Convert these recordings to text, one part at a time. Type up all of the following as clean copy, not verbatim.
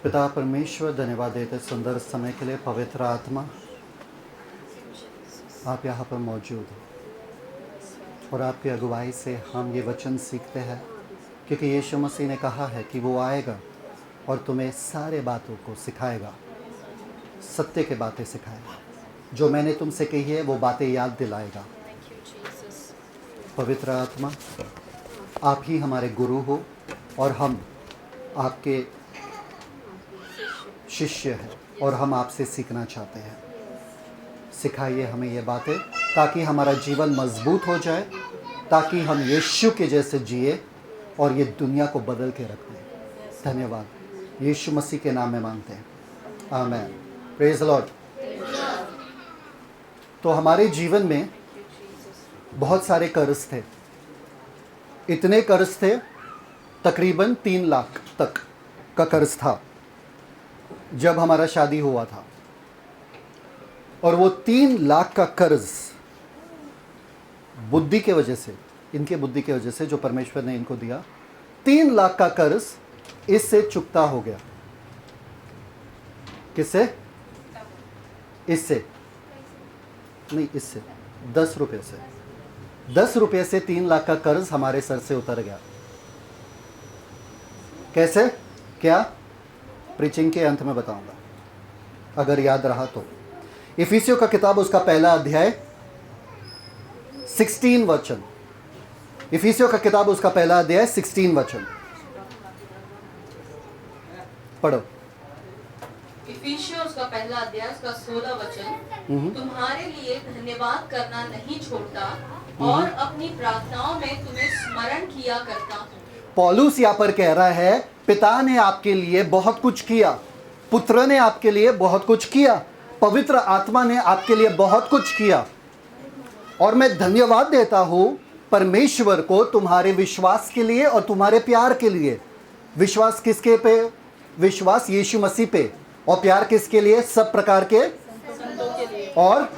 पिता परमेश्वर, धन्यवाद देते सुंदर समय के लिए। पवित्र आत्मा, आप यहाँ पर मौजूद हो और आपकी अगुवाई से हम ये वचन सीखते हैं, क्योंकि यीशु मसीह ने कहा है कि वो आएगा और तुम्हें सारे बातों को सिखाएगा, सत्य के बातें सिखाएगा। जो मैंने तुमसे कही है वो बातें याद दिलाएगा। पवित्र आत्मा, आप ही हमारे गुरु हो और हम आपके शिष्य हैं और हम आपसे सीखना चाहते हैं। सिखाइए हमें ये बातें, ताकि हमारा जीवन मजबूत हो जाए, ताकि हम यीशु के जैसे जिए और ये दुनिया को बदल के रख दें। धन्यवाद, यीशु मसीह के नाम में मांगते हैं, आमीन। Praise the Lord. तो हमारे जीवन में बहुत सारे कर्ज थे। इतने कर्ज थे, तकरीबन 3 लाख तक का कर्ज था जब हमारा शादी हुआ था। और वो 3 लाख का कर्ज बुद्धि के वजह से, इनके बुद्धि के वजह से जो परमेश्वर ने इनको दिया, 3 लाख का कर्ज इससे चुकता हो गया। किससे? इससे नहीं, इससे 10 रुपये से। 10 रुपये से 3 लाख का कर्ज हमारे सर से उतर गया। कैसे? क्या? प्रीचिंग के अंत में बताऊंगा, अगर याद रहा तो। इफिसियों का किताब, उसका पहला अध्याय 16 वचन। इफिसियों का किताब, उसका पहला अध्याय 16 वचन पढ़ो। इफिसियों उसका पहला अध्याय उसका 16 वचन। तुम्हारे लिए धन्यवाद करना नहीं छोड़ता और अपनी प्रार्थनाओं में तुम्हें स्मरण किया करता हूँ। पौलुस यहाँ पर कह रहा है, पिता ने आपके लिए बहुत कुछ किया, पुत्र ने आपके लिए बहुत कुछ किया, पवित्र आत्मा ने आपके लिए बहुत कुछ किया, और मैं धन्यवाद देता हूँ परमेश्वर को तुम्हारे विश्वास के लिए और तुम्हारे प्यार के लिए। विश्वास किसके पे? विश्वास यीशु मसीह पे। और प्यार किसके लिए? सब प्रकार के और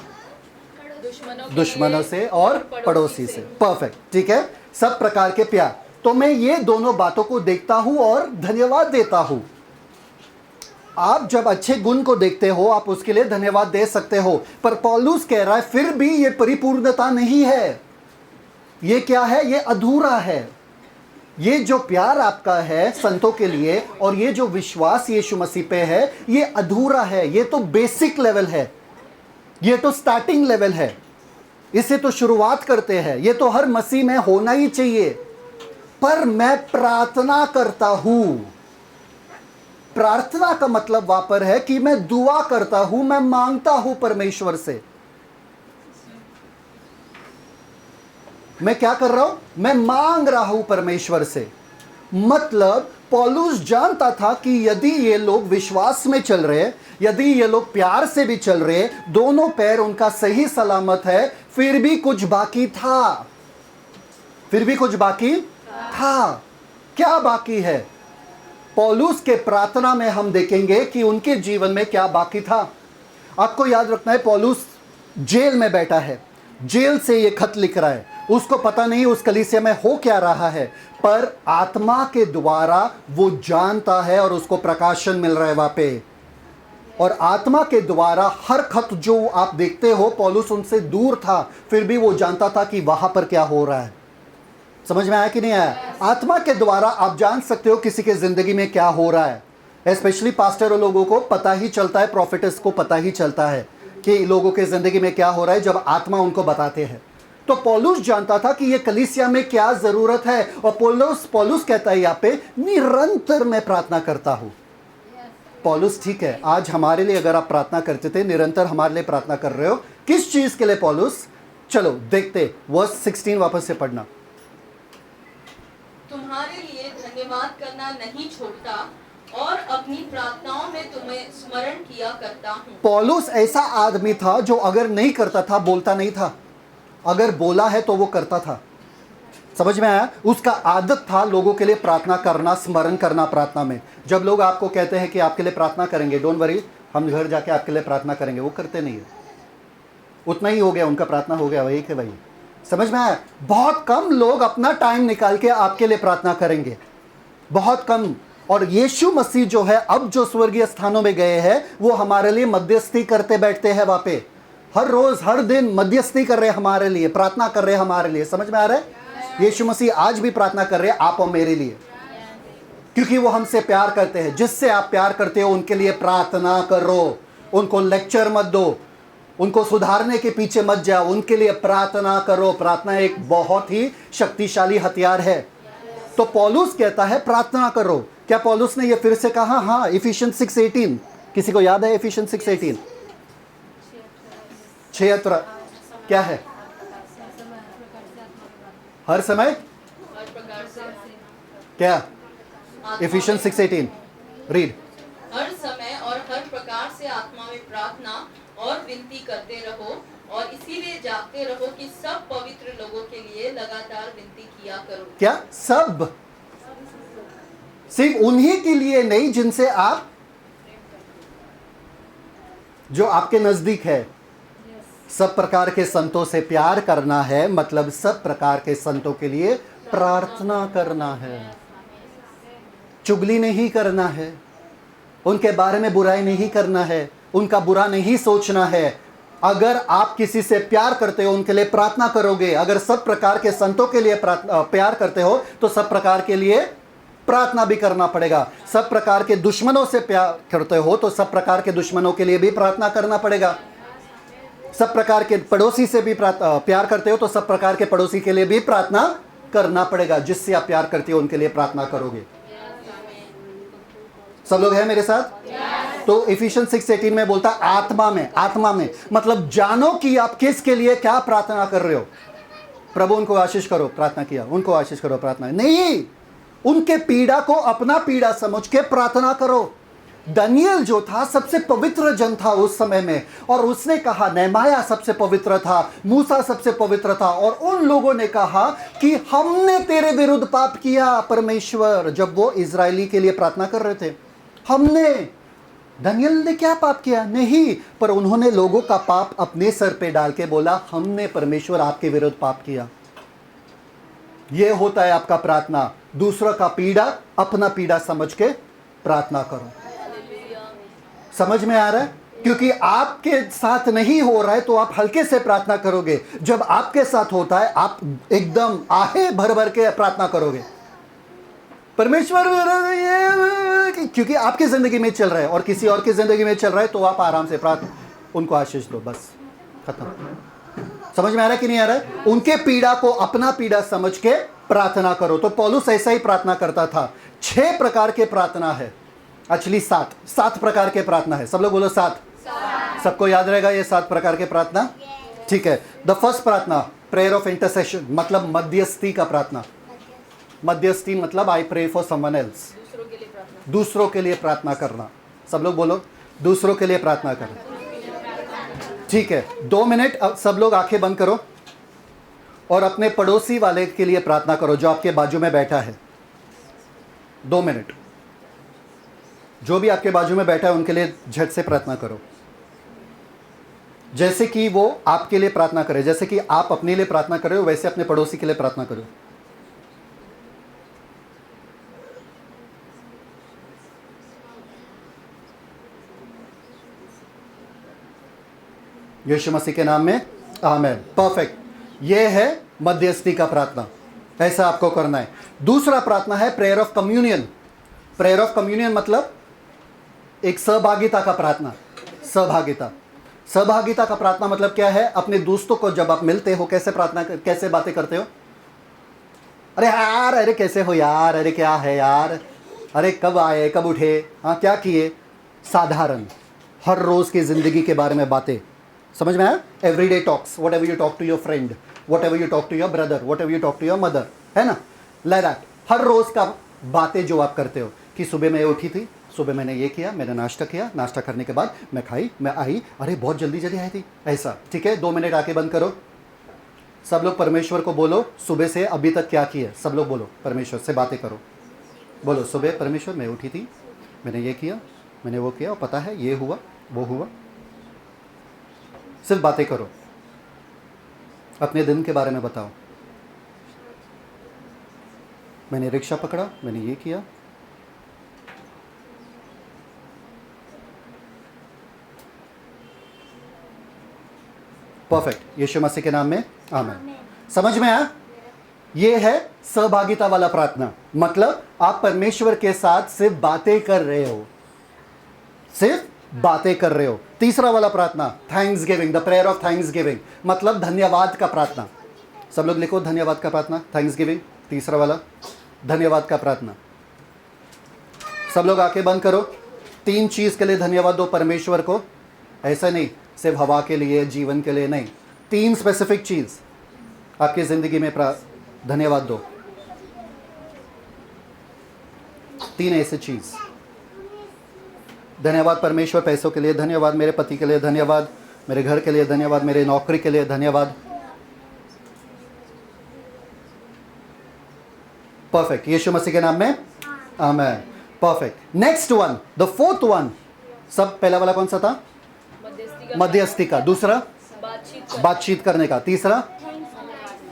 दुश्मनों से और पड़ोसी से। परफेक्ट, ठीक है, सब प्रकार के प्यार। तो मैं ये दोनों बातों को देखता हूं और धन्यवाद देता हूं। आप जब अच्छे गुण को देखते हो, आप उसके लिए धन्यवाद दे सकते हो। पर पौलुस कह रहा है, फिर भी ये परिपूर्णता नहीं है। ये क्या है? ये अधूरा है। ये जो प्यार आपका है संतों के लिए और ये जो विश्वास यीशु मसीह पे है, ये अधूरा है। ये तो बेसिक लेवल है, ये तो स्टार्टिंग लेवल है। इसे तो शुरुआत करते हैं, ये तो हर मसीह में होना ही चाहिए। पर मैं प्रार्थना करता हूं। प्रार्थना का मतलब वहां पर है कि मैं दुआ करता हूं, मैं मांगता हूं परमेश्वर से। मैं क्या कर रहा हूं? मैं मांग रहा हूं परमेश्वर से। मतलब पौलुस जानता था कि यदि ये लोग विश्वास में चल रहे, यदि ये लोग प्यार से भी चल रहे, दोनों पैर उनका सही सलामत है, फिर भी कुछ बाकी था। फिर भी कुछ बाकी था। क्या बाकी है? पौलुस के प्रार्थना में हम देखेंगे कि उनके जीवन में क्या बाकी था। आपको याद रखना है, पौलुस जेल में बैठा है, जेल से ये खत लिख रहा है। उसको पता नहीं उस कलीसिया में हो क्या रहा है, पर आत्मा के द्वारा वो जानता है और उसको प्रकाशन मिल रहा है वहां पे। और आत्मा के द्वारा हर खत जो आप देखते हो, पौलुस उनसे दूर था, फिर भी वो जानता था कि वहां पर क्या हो रहा है। समझ में आया कि नहीं आया? आत्मा के द्वारा आप जान सकते हो किसी के जिंदगी में क्या हो रहा है। स्पेशली पास्टर लोगों को पता ही चलता है, प्रॉफिटर्स को पता ही चलता है कि लोगों के जिंदगी में क्या हो रहा है जब आत्मा उनको बताते हैं। तो पौलुस जानता था कि ये कलीसिया में क्या जरूरत है। और पौलुस कहता है यहाँ पे, निरंतर मैं प्रार्थना करता हूं। पौलुस, ठीक है, आज हमारे लिए अगर आप प्रार्थना करते थे, निरंतर हमारे लिए प्रार्थना कर रहे हो, किस चीज के लिए पौलुस? चलो देखते, वर्स 16 वापस से पढ़ना। तुम्हारे लिए धन्यवाद करना नहीं छोड़ता और अपनी प्रार्थनाओं में तुम्हें स्मरण किया करता हूँ। पौलुस ऐसा आदमी था जो अगर नहीं करता था, बोलता नहीं था। अगर बोला है तो वो करता था। समझ में आया? उसका आदत था लोगों के लिए प्रार्थना करना, स्मरण करना प्रार्थना में। जब लोग आपको कहते हैं कि आपके लिए प्रार्थना करेंगे, डोंट वरी, हम घर जाके आपके लिए प्रार्थना करेंगे, वो करते नहीं है। उतना ही हो गया, उनका प्रार्थना हो गया, वही के वही। समझ में आया? बहुत कम लोग अपना टाइम निकाल के आपके लिए प्रार्थना करेंगे, बहुत कम। और यीशु मसीह जो है अब जो स्वर्गीय स्थानों में गए हैं वो हमारे लिए मध्यस्थी करते बैठते हैं वहां पे, हर रोज हर दिन मध्यस्थी कर रहे हैं हमारे लिए, प्रार्थना कर रहे हैं हमारे लिए। समझ में आ रहा है? यीशु मसीह आज भी प्रार्थना कर रहे हैं आप और मेरे लिए, क्योंकि वो हमसे प्यार करते हैं। जिससे आप प्यार करते हो उनके लिए प्रार्थना करो, उनको लेक्चर मत दो, उनको सुधारने के पीछे मत जाओ, उनके लिए प्रार्थना करो। प्रार्थना एक बहुत ही शक्तिशाली हथियार है। तो पौलुस कहता है प्रार्थना करो। क्या पौलुस ने ये फिर से कहा? हाँ, इफिशियंस 6:18 किसी को याद है? इफिशियंस 6:18 76 क्या है? हर समय हर प्रकार से क्या? Efficiency 6:18 read. हर समय और हर प्रकार से आत्मा में प्रार्थना और विनती करते रहो और इसीलिए जागते रहो कि सब पवित्र लोगों के लिए लगातार विनती किया करो। क्या? सब? सिर्फ उन्हीं के लिए नहीं जिनसे आप, जो आपके नजदीक है। सब प्रकार के संतों से प्यार करना है, मतलब सब प्रकार के संतों के लिए प्रार्थना करना है। चुगली नहीं करना है, उनके बारे में बुराई नहीं करना है, उनका बुरा नहीं सोचना है। अगर आप किसी से प्यार करते हो उनके लिए प्रार्थना करोगे। अगर सब प्रकार के संतों के लिए प्यार करते हो तो सब प्रकार के लिए प्रार्थना भी करना पड़ेगा। सब प्रकार के दुश्मनों से प्यार करते हो तो सब प्रकार के दुश्मनों के लिए भी प्रार्थना करना पड़ेगा। सब प्रकार के पड़ोसी से भी प्यार करते हो तो सब प्रकार के पड़ोसी के लिए भी प्रार्थना करना पड़ेगा। जिससे आप प्यार करते हो उनके लिए प्रार्थना करोगे। सब लोग हैं मेरे साथ? तो इफिशियंस 6:18 में बोलता आत्मा में। आत्मा में मतलब जानो कि आप किसके लिए क्या प्रार्थना कर रहे हो। प्रभु उनको आशीष करो, प्रार्थना किया, उनको आशीष करो, प्रार्थना नहीं, उनके पीड़ा को अपना पीड़ा समझ के प्रार्थना करो। दानियल जो था सबसे पवित्र जन था उस समय में, और उसने कहा नेहमाया सबसे पवित्र था, मूसा सबसे पवित्र था, और उन लोगों ने कहा कि हमने तेरे विरुद्ध पाप किया परमेश्वर। जब वो इजरायली के लिए प्रार्थना कर रहे थे, हमने, दानियल ने क्या पाप किया? नहीं, पर उन्होंने लोगों का पाप अपने सर पे डाल के बोला हमने परमेश्वर आपके विरुद्ध पाप किया। यह होता है आपका प्रार्थना। दूसरों का पीड़ा अपना पीड़ा समझ के प्रार्थना करो। समझ में आ रहा है? क्योंकि आपके साथ नहीं हो रहा है तो आप हल्के से प्रार्थना करोगे। जब आपके साथ होता है आप एकदम आहे भर भर के प्रार्थना करोगे। परमेश्वर ये, क्योंकि आपकी जिंदगी में चल रहा है और किसी और की जिंदगी में चल रहा है तो आप आराम से प्रार्थना, उनको आशीष दो, बस खत्म। समझ में आ रहा है कि नहीं आ रहा है? उनके पीड़ा को अपना पीड़ा समझ के प्रार्थना करो। तो पौलुस ऐसा ही प्रार्थना करता था। 6 प्रकार के प्रार्थना है, एक्चुअली 7 प्रकार के प्रार्थना है। सब लोग बोलो 7। सबको याद रहेगा ये 7 प्रकार के प्रार्थना? ठीक है। द फर्स्ट प्रार्थना प्रेयर ऑफ इंटरसेशन, मतलब मध्यस्थी का प्रार्थना। मध्यस्थी मतलब I pray for someone else, दूसरों के लिए प्रार्थना करना। सब लोग बोलो दूसरों के लिए प्रार्थना करना। ठीक है, 2 मिनट सब लोग आंखें बंद करो और अपने पड़ोसी वाले के लिए प्रार्थना करो जो आपके बाजू में बैठा है। 2 मिनट, जो भी आपके बाजू में बैठा है उनके लिए झट से प्रार्थना करो, जैसे कि वो आपके लिए प्रार्थना करे। जैसे कि आप अपने लिए प्रार्थना कर रहे हो वैसे अपने पड़ोसी के लिए प्रार्थना करो। यीशु मसीह के नाम में आमीन। परफेक्ट। ये है मध्यस्थी का प्रार्थना, ऐसा आपको करना है। दूसरा प्रार्थना है prayer of communion. Prayer of communion मतलब एक सहभागिता का प्रार्थना। सहभागिता का प्रार्थना मतलब क्या है? अपने दोस्तों को जब आप मिलते हो कैसे प्रार्थना, कैसे बातें करते हो? अरे यार, अरे कैसे हो यार, अरे क्या है यार, अरे कब आए, कब उठे, हाँ क्या किए। साधारण हर रोज की जिंदगी के बारे में बातें। समझ में आया? Everyday talks, whatever you talk to your friend, whatever you talk to your brother, whatever you talk to your mother, है ना, लाइक दैट। हर रोज का बातें जो आप करते हो कि सुबह मैं उठी थी, सुबह मैंने ये किया, मैंने नाश्ता किया, नाश्ता करने के बाद मैं खाई, मैं आई, अरे बहुत जल्दी आई थी, ऐसा। ठीक है, 2 मिनट आके बंद करो। सब लोग परमेश्वर को बोलो सुबह से अभी तक क्या किया। सब लोग बोलो, परमेश्वर से बातें करो। बोलो सुबह परमेश्वर मैं उठी थी, मैंने ये किया, मैंने वो किया, और पता है ये हुआ वो हुआ। सिर्फ बातें करो, अपने दिन के बारे में बताओ। मैंने रिक्शा पकड़ा, मैंने ये किया, परफेक्ट, यीशु मसीह के नाम में आमीन। समझ में आया? ये है सहभागिता वाला प्रार्थना। मतलब आप परमेश्वर के साथ सिर्फ बातें कर रहे हो, सिर्फ बातें कर रहे हो। तीसरा वाला प्रार्थना, thanks giving, the prayer of thanks giving, मतलब धन्यवाद का प्रार्थना। सब लोग लिखो धन्यवाद का प्रार्थना, थैंक्स गिविंग। तीसरा वाला धन्यवाद का प्रार्थना। सब लोग आंखें बंद करो। 3 चीज के लिए धन्यवाद दो परमेश्वर को। ऐसा नहीं सिर्फ हवा के लिए, जीवन के लिए नहीं, 3 स्पेसिफिक चीज आपकी जिंदगी में धन्यवाद दो। 3 ऐसे चीज। धन्यवाद परमेश्वर पैसों के लिए, धन्यवाद मेरे पति के लिए, धन्यवाद मेरे घर के लिए, धन्यवाद मेरे नौकरी के लिए, धन्यवाद। परफेक्ट, यीशु मसीह के नाम में आमीन। Perfect. Next one, the fourth one. सब पहला वाला कौन सा था? मध्यस्थी का। दूसरा बातचीत करने का। तीसरा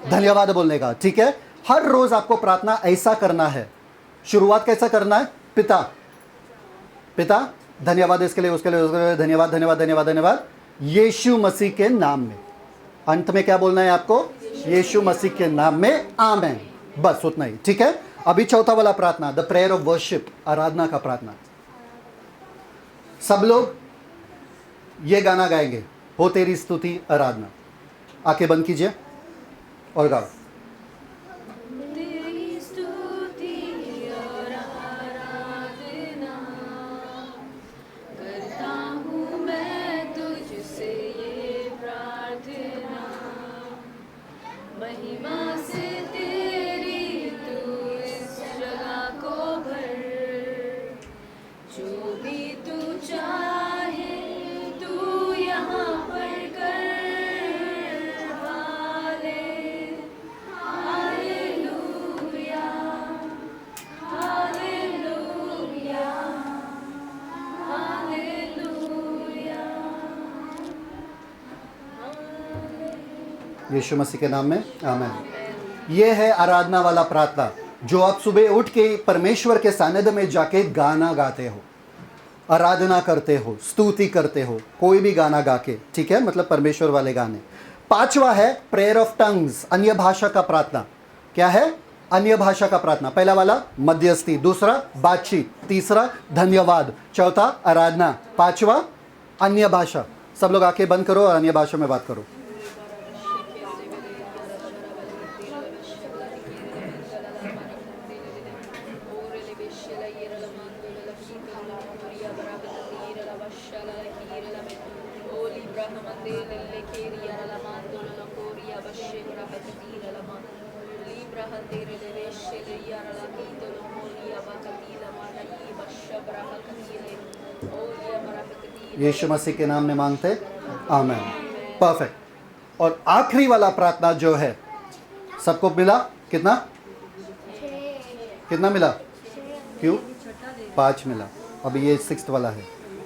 धन्यवाद बोलने का। ठीक है, हर रोज आपको प्रार्थना ऐसा करना है। शुरुआत कैसा करना है? पिता धन्यवाद इसके लिए, उसके लिए, उसके लिए, धन्यवाद धन्यवाद धन्यवाद धन्यवाद यीशु मसीह के नाम में। अंत में क्या बोलना है आपको? यीशु मसीह के नाम में आमीन। बस उतना ही। ठीक है, अभी चौथा वाला प्रार्थना, द प्रेयर ऑफ वर्शिप, आराधना का प्रार्थना। सब लोग ये गाना गाएंगे, हो तेरी स्तुति आराधना। आंखें बंद कीजिए और गाओ। तेरी स्तुति और आराधना करता हूँ मैं तुझसे ये प्रार्थना, महिमा से तेरी तू इस जगह को भर, जो भी तू चाहे तू यहाँ पर कर। यीशु मसीह के नाम में आमीन। ये है आराधना वाला प्रार्थना, जो आप सुबह उठ के परमेश्वर के सानिध्य में जाके गाना गाते हो, आराधना करते हो, स्तुति करते हो, कोई भी गाना गा के। ठीक है, मतलब परमेश्वर वाले गाने। 5वां है प्रेयर ऑफ टंग्स, अन्य भाषा का प्रार्थना। क्या है? अन्य भाषा का प्रार्थना। पहला वाला मध्यस्थी, दूसरा बातचीत, तीसरा धन्यवाद, चौथा आराधना, 5वां अन्य भाषा। सब लोग आंखें बंद करो और अन्य भाषा में बात करो। यीशु मसीह के नाम में मांगते आमीन। परफेक्ट। और आखिरी वाला प्रार्थना जो है, सबको मिला? कितना कितना मिला? क्यों? 5 मिला। अभी ये 6th वाला है,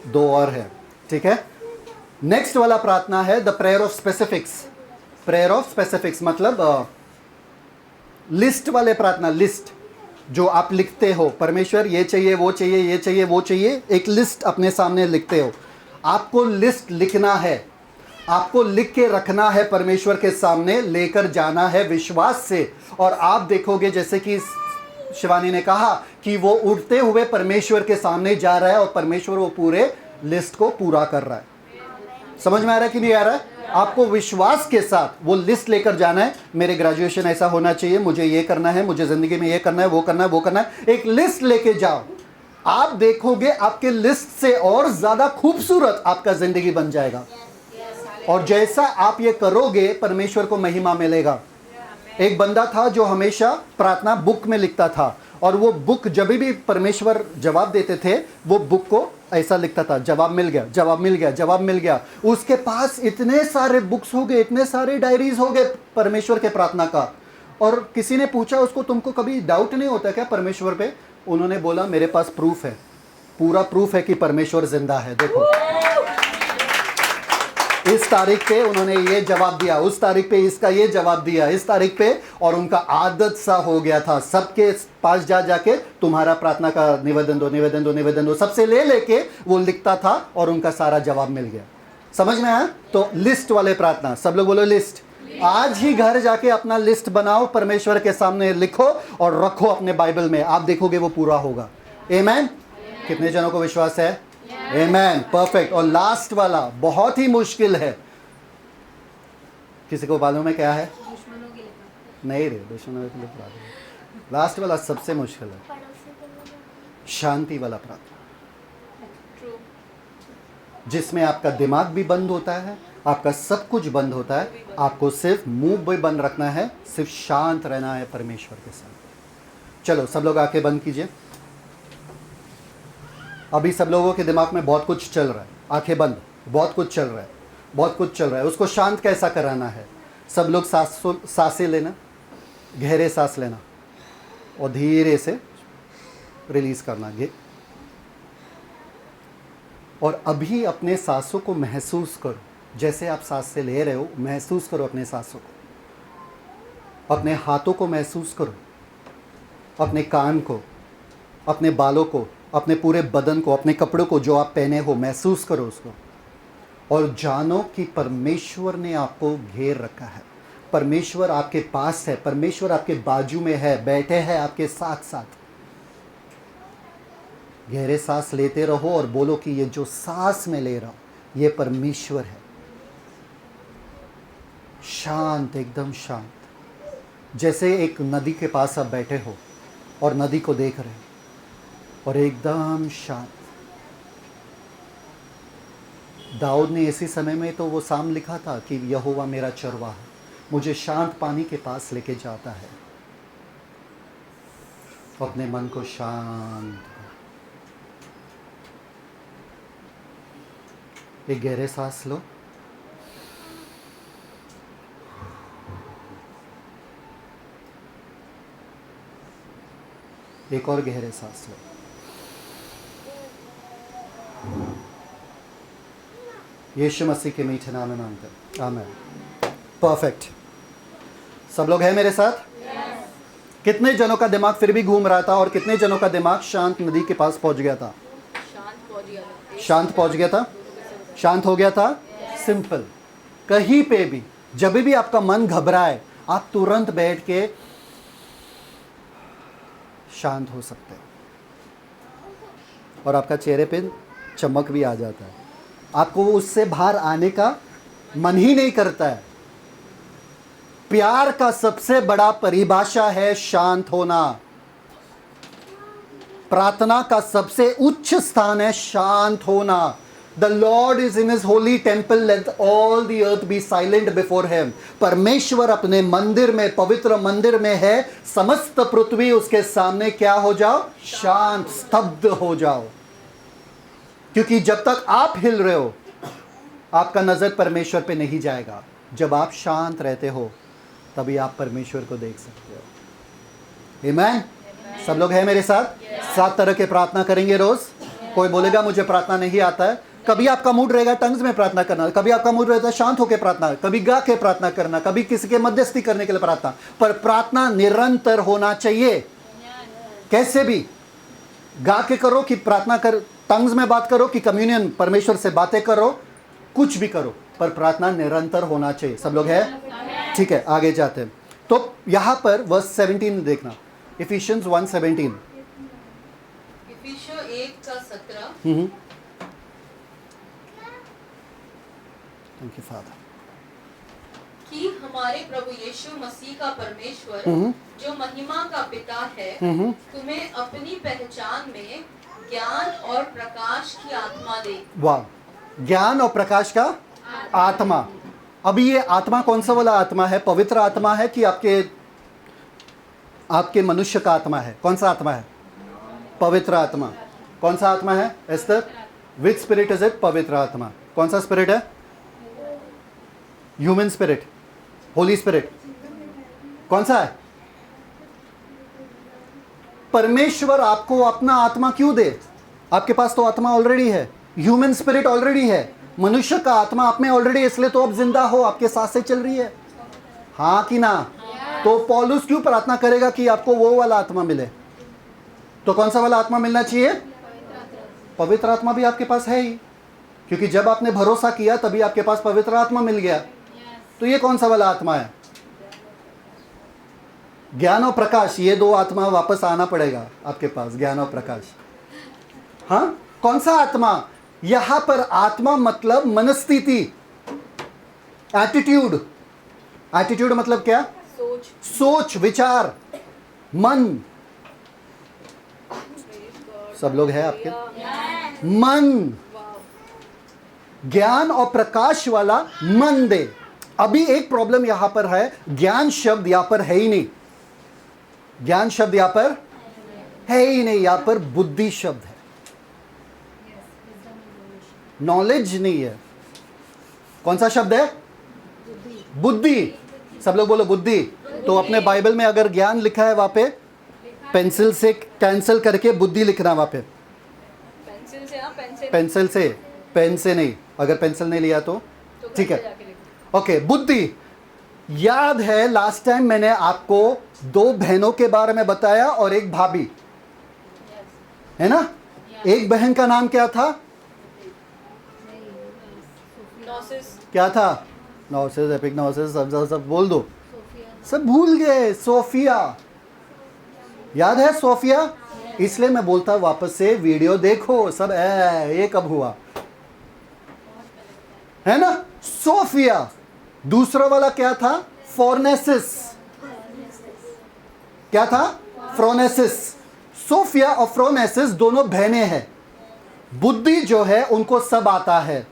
2 और है। ठीक है, नेक्स्ट वाला प्रार्थना है the prayer of specifics. Prayer of specifics मतलब लिस्ट वाले प्रार्थना। लिस्ट जो आप लिखते हो, परमेश्वर ये चाहिए, वो चाहिए, ये चाहिए, वो चाहिए, एक लिस्ट अपने सामने लिखते हो। आपको लिस्ट लिखना है, आपको लिख के रखना है, परमेश्वर के सामने लेकर जाना है विश्वास से। और आप देखोगे, जैसे कि शिवानी ने कहा, कि वो उठते हुए परमेश्वर के सामने जा रहा है और परमेश्वर वो पूरे लिस्ट को पूरा कर रहा है। समझ में आ रहा है कि नहीं आ रहा है? आपको विश्वास के साथ वो लिस्ट लेकर जाना है। मेरे ग्रेजुएशन ऐसा होना चाहिए, मुझे ये करना है, मुझे जिंदगी में ये करना है, वो करना है, वो करना है। एक लिस्ट लेके जाओ। आप देखोगे आपके लिस्ट से और ज्यादा खूबसूरत आपका जिंदगी बन जाएगा। और जैसा आप ये करोगे, परमेश्वर को महिमा मिलेगा। एक बंदा था जो हमेशा प्रार्थना बुक में लिखता था, और वो बुक जब भी परमेश्वर जवाब देते थे, वो बुक को ऐसा लिखता था, जवाब मिल गया, जवाब मिल गया, जवाब मिल गया। उसके पास इतने सारे बुक्स हो गए, इतने सारे डायरीज हो गए परमेश्वर के प्रार्थना का। और किसी ने पूछा उसको, तुमको कभी डाउट नहीं होता क्या परमेश्वर पे? उन्होंने बोला, मेरे पास प्रूफ है, पूरा प्रूफ है कि परमेश्वर जिंदा है। देखो, इस तारीख पे उन्होंने ये जवाब दिया, उस तारीख पे इसका ये जवाब दिया, इस तारीख पे। और उनका आदत सा हो गया था, सबके पास जा जाके तुम्हारा प्रार्थना का निवेदन दो, निवेदन दो, निवेदन दो, सबसे ले लेके वो लिखता था और उनका सारा जवाब मिल गया। समझ में आया? तो लिस्ट वाले प्रार्थना, सब लोग बोलो लिस्ट। आज ही घर जाके अपना लिस्ट बनाओ, परमेश्वर के सामने लिखो और रखो अपने बाइबल में, आप देखोगे वो पूरा होगा। आमेन। कितने जनों को विश्वास है? आमेन, परफेक्ट। और लास्ट वाला बहुत ही मुश्किल है, किसी को मालूम है क्या है? नहीं रे, दुश्मनों के लिए प्रार्थना। लास्ट वाला सबसे मुश्किल है, शांति वाला प्रार्थना, जिसमें आपका दिमाग भी बंद होता है, आपका सब कुछ बंद होता है, आपको सिर्फ मुंह भी बंद रखना है, सिर्फ शांत रहना है परमेश्वर के साथ। चलो सब लोग आंखें बंद कीजिए। अभी सब लोगों के दिमाग में बहुत कुछ चल रहा है, आंखें बंद, बहुत कुछ चल रहा है, बहुत कुछ चल रहा है। उसको शांत कैसा कराना है? सब लोग सांसें लेना, गहरे सांस लेना और धीरे से रिलीज करना। और अभी अपने सांसों को महसूस करो, जैसे आप सांस से ले रहे हो, महसूस करो अपने सांसों को, अपने हाथों को महसूस करो, अपने कान को, अपने बालों को, अपने पूरे बदन को, अपने कपड़ों को जो आप पहने हो, महसूस करो उसको। और जानो कि परमेश्वर ने आपको घेर रखा है, परमेश्वर आपके पास है, परमेश्वर आपके बाजू में है, बैठे हैं आपके साथ साथ। गहरे सांस लेते रहो और बोलो कि ये जो सांस मैं ले रहा हूं ये परमेश्वर है। शांत, एकदम शांत, जैसे एक नदी के पास आप बैठे हो और नदी को देख रहे हो और एकदम शांत। दाऊद ने इसी समय में तो वो साम लिखा था कि यहोवा मेरा चरवाहा है, मुझे शांत पानी के पास लेके जाता है। अपने मन को शांत, एक गहरे सांस लो, एक और गहरे सांस लो। यीशु मसीह के मीठे नाम में मांगते हैं, आमीन। परफेक्ट। सब लोग हैं मेरे साथ? कितने जनों का दिमाग फिर भी घूम रहा था और कितने जनों का दिमाग शांत नदी के पास पहुंच गया था? शांत पहुंच गया था, शांत हो गया था। सिंपल। कहीं पे भी जब भी आपका मन घबराए, आप तुरंत बैठ के शांत हो सकते हो और आपका चेहरे पे चमक भी आ जाता है, आपको उससे बाहर आने का मन ही नहीं करता है। प्यार का सबसे बड़ा परिभाषा है शांत होना। प्रार्थना का सबसे उच्च स्थान है शांत होना। The Lord is in His holy temple, let all the earth be silent before Him. परमेश्वर अपने मंदिर में, पवित्र मंदिर में है, समस्त पृथ्वी उसके सामने क्या हो जाओ? शांत, स्तब्ध हो जाओ। क्योंकि जब तक आप हिल रहे हो, आपका नजर परमेश्वर पे नहीं जाएगा। जब आप शांत रहते हो, तभी आप परमेश्वर को देख सकते हो। आमीन। सब लोग हैं मेरे साथ? 7 तरह के प्रार्थना करेंगे रोज। कोई बोलेगा मुझे प्रार्थना नहीं आता है। कभी आपका मूड रहेगा टंग्स में प्रार्थना करना, कभी आपका मूड रहता है शांत होकर प्रार्थना, कभी गा के प्रार्थना करना, कभी किसी के मध्यस्थी करने के लिए प्रार्थना। पर प्रार्थना निरंतर होना चाहिए। कैसे भी गा के करो कि प्रार्थना कर, टंग्स में बात करो कि कम्युनियन परमेश्वर से बातें करो, कुछ भी करो, पर प्रार्थना निरंतर होना चाहिए। सब लोग है? ठीक है, आगे जाते हैं। तो यहां पर वर्स 17 देखना, इफिशियंस 1:17। इफिसियों 1:17। Thank you father. कि हमारे प्रभु यीशु मसीह का परमेश्वर जो महिमा का पिता है, तुम्हें अपनी पहचान में ज्ञान और प्रकाश की आत्मा दे। वाह, ज्ञान और प्रकाश का आत्मा। अभी ये आत्मा कौन सा वाला आत्मा है? पवित्र आत्मा है कि आपके मनुष्य का आत्मा है? कौन सा आत्मा है? पवित्र आत्मा। कौन सा आत्मा है एस्तर? विच स्पिरिट इज इट? पवित्र आत्मा। कौन सा स्पिरिट है? Human spirit, Holi spirit. कौन सा है? परमेश्वर आपको अपना आत्मा क्यों दे? आपके पास तो आत्मा ऑलरेडी है, ह्यूमन स्पिरिट ऑलरेडी है, मनुष्य का आत्मा आप में ऑलरेडी, इसलिए तो आप जिंदा हो, आपके सांसें चल रही है। हाँ कि ना? तो पौलुस क्यों प्रार्थना करेगा कि आपको वो वाला आत्मा मिले? तो कौन सा वाला आत्मा मिलना चाहिए? पवित्र आत्मा भी आपके पास है ही। क्योंकि जब आपने भरोसा किया तभी आपके पास पवित्र आत्मा मिल गया। तो ये कौन सा वाला आत्मा है? ज्ञान और प्रकाश, ये दो आत्मा वापस आना पड़ेगा आपके पास, ज्ञान और प्रकाश। हाँ, कौन सा आत्मा? यहां पर आत्मा मतलब मनस्थिति, एटीट्यूड। एटीट्यूड मतलब क्या? सोच, विचार, मन। सब लोग हैं आपके? मन, ज्ञान और प्रकाश वाला मन दे। अभी एक प्रॉब्लम यहां पर है, ज्ञान शब्द यहां पर है ही नहीं। ज्ञान शब्द यहां पर है ही नहीं, यहां पर बुद्धि शब्द है, नॉलेज नहीं है। कौन सा शब्द है? बुद्धि। सब लोग बोलो बुद्धि। तो अपने बाइबल में अगर ज्ञान लिखा है वहां पे पेंसिल से कैंसिल करके बुद्धि लिखना वहां पे। पेंसिल से, पेन से नहीं। अगर पेंसिल नहीं लिया तो ठीक है, ओके। बुद्धि। याद है लास्ट टाइम मैंने आपको 2 बहनों के बारे में बताया और एक भाभी, है ना? एक बहन का नाम क्या था? क्या था? नॉसिस, एपिग्नोसिस, सब बोल दो। सब भूल गए। सोफिया, याद है सोफिया? इसलिए मैं बोलता वापस से वीडियो देखो सब। ये कब हुआ, है ना? सोफिया। दूसरा वाला क्या था? फोर्नेसिस। क्या था? फ्रोनेसिस। सोफिया और फ्रोनेसिस दोनों बहनें हैं। बुद्धि जो है उनको सब आता है,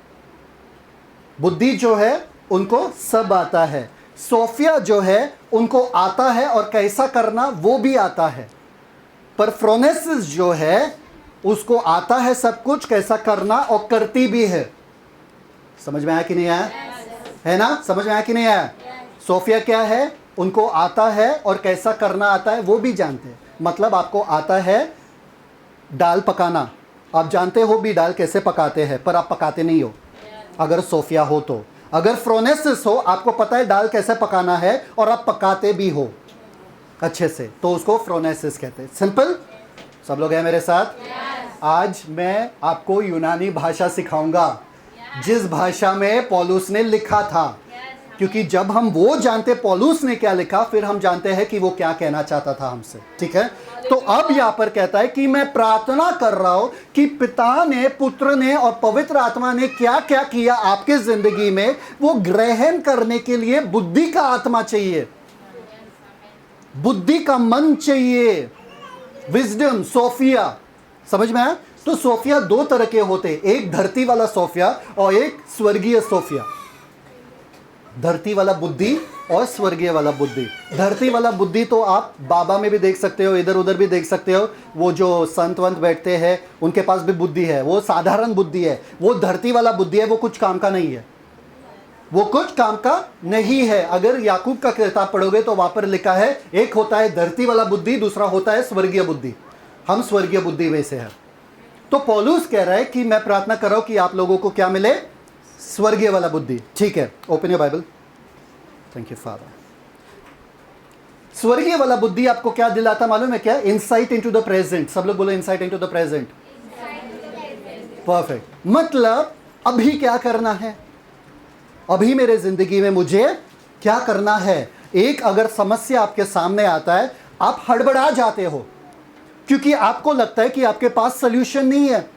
बुद्धि जो है उनको सब आता है। सोफिया जो है उनको आता है और कैसा करना वो भी आता है, पर फ्रोनेसिस जो है उसको आता है सब कुछ कैसा करना और करती भी है। समझ में आया कि नहीं आया? है ना? समझ में आया कि नहीं आया? सोफिया क्या है? उनको आता है और कैसा करना आता है वो भी जानते हैं। मतलब आपको आता है दाल पकाना, आप जानते हो भी दाल कैसे पकाते हैं, पर आप पकाते नहीं हो अगर सोफिया हो तो। अगर फ्रोनेसिस हो, आपको पता है दाल कैसे पकाना है और आप पकाते भी हो अच्छे से, तो उसको फ्रोनेसिस कहते हैं। सिंपल। सब लोग हैं मेरे साथ? आज मैं आपको यूनानी भाषा सिखाऊंगा, जिस भाषा में पौलुस ने लिखा था। क्योंकि जब हम वो जानते पौलुस ने क्या लिखा, फिर हम जानते हैं कि वो क्या कहना चाहता था हमसे। ठीक है? तो अब यहां पर कहता है कि मैं प्रार्थना कर रहा हूं कि पिता ने, पुत्र ने और पवित्र आत्मा ने क्या क्या किया आपके जिंदगी में, वो ग्रहण करने के लिए बुद्धि का आत्मा चाहिए, बुद्धि का मन चाहिए, विजडम, सोफिया। समझ में आया? तो सोफिया 2 तरह के होते, एक धरती वाला सोफिया और एक स्वर्गीय सोफिया। धरती वाला बुद्धि और स्वर्गीय वाला बुद्धि। धरती वाला बुद्धि तो आप बाबा में भी देख सकते हो, इधर उधर भी देख सकते हो। वो जो संत वंत बैठते हैं उनके पास भी बुद्धि है, वो साधारण बुद्धि है। वो धरती वाला बुद्धि है, वो कुछ काम का नहीं है, वो कुछ काम का नहीं है। अगर याकूब का किताब पढ़ोगे तो वहां पर लिखा है, एक होता है धरती वाला बुद्धि, दूसरा होता है स्वर्गीय बुद्धि। हम स्वर्गीय बुद्धि में से हैं। तो पौलुस कह रहा है कि मैं प्रार्थना कर रहा हूं कि आप लोगों को क्या मिले? स्वर्गीय वाला बुद्धि। ठीक है, open your Bible. Thank you father. स्वर्गीय वाला बुद्धि आपको क्या दिलाता मालूम है क्या? Insight into the present. सब लोग बोलो insight into the present. Perfect. मतलब अभी क्या करना है, अभी मेरे जिंदगी में मुझे क्या करना है। एक अगर समस्या आपके सामने आता है, आप हड़बड़ा जाते हो क्योंकि आपको लगता है कि आपके पास सॉल्यूशन नहीं है।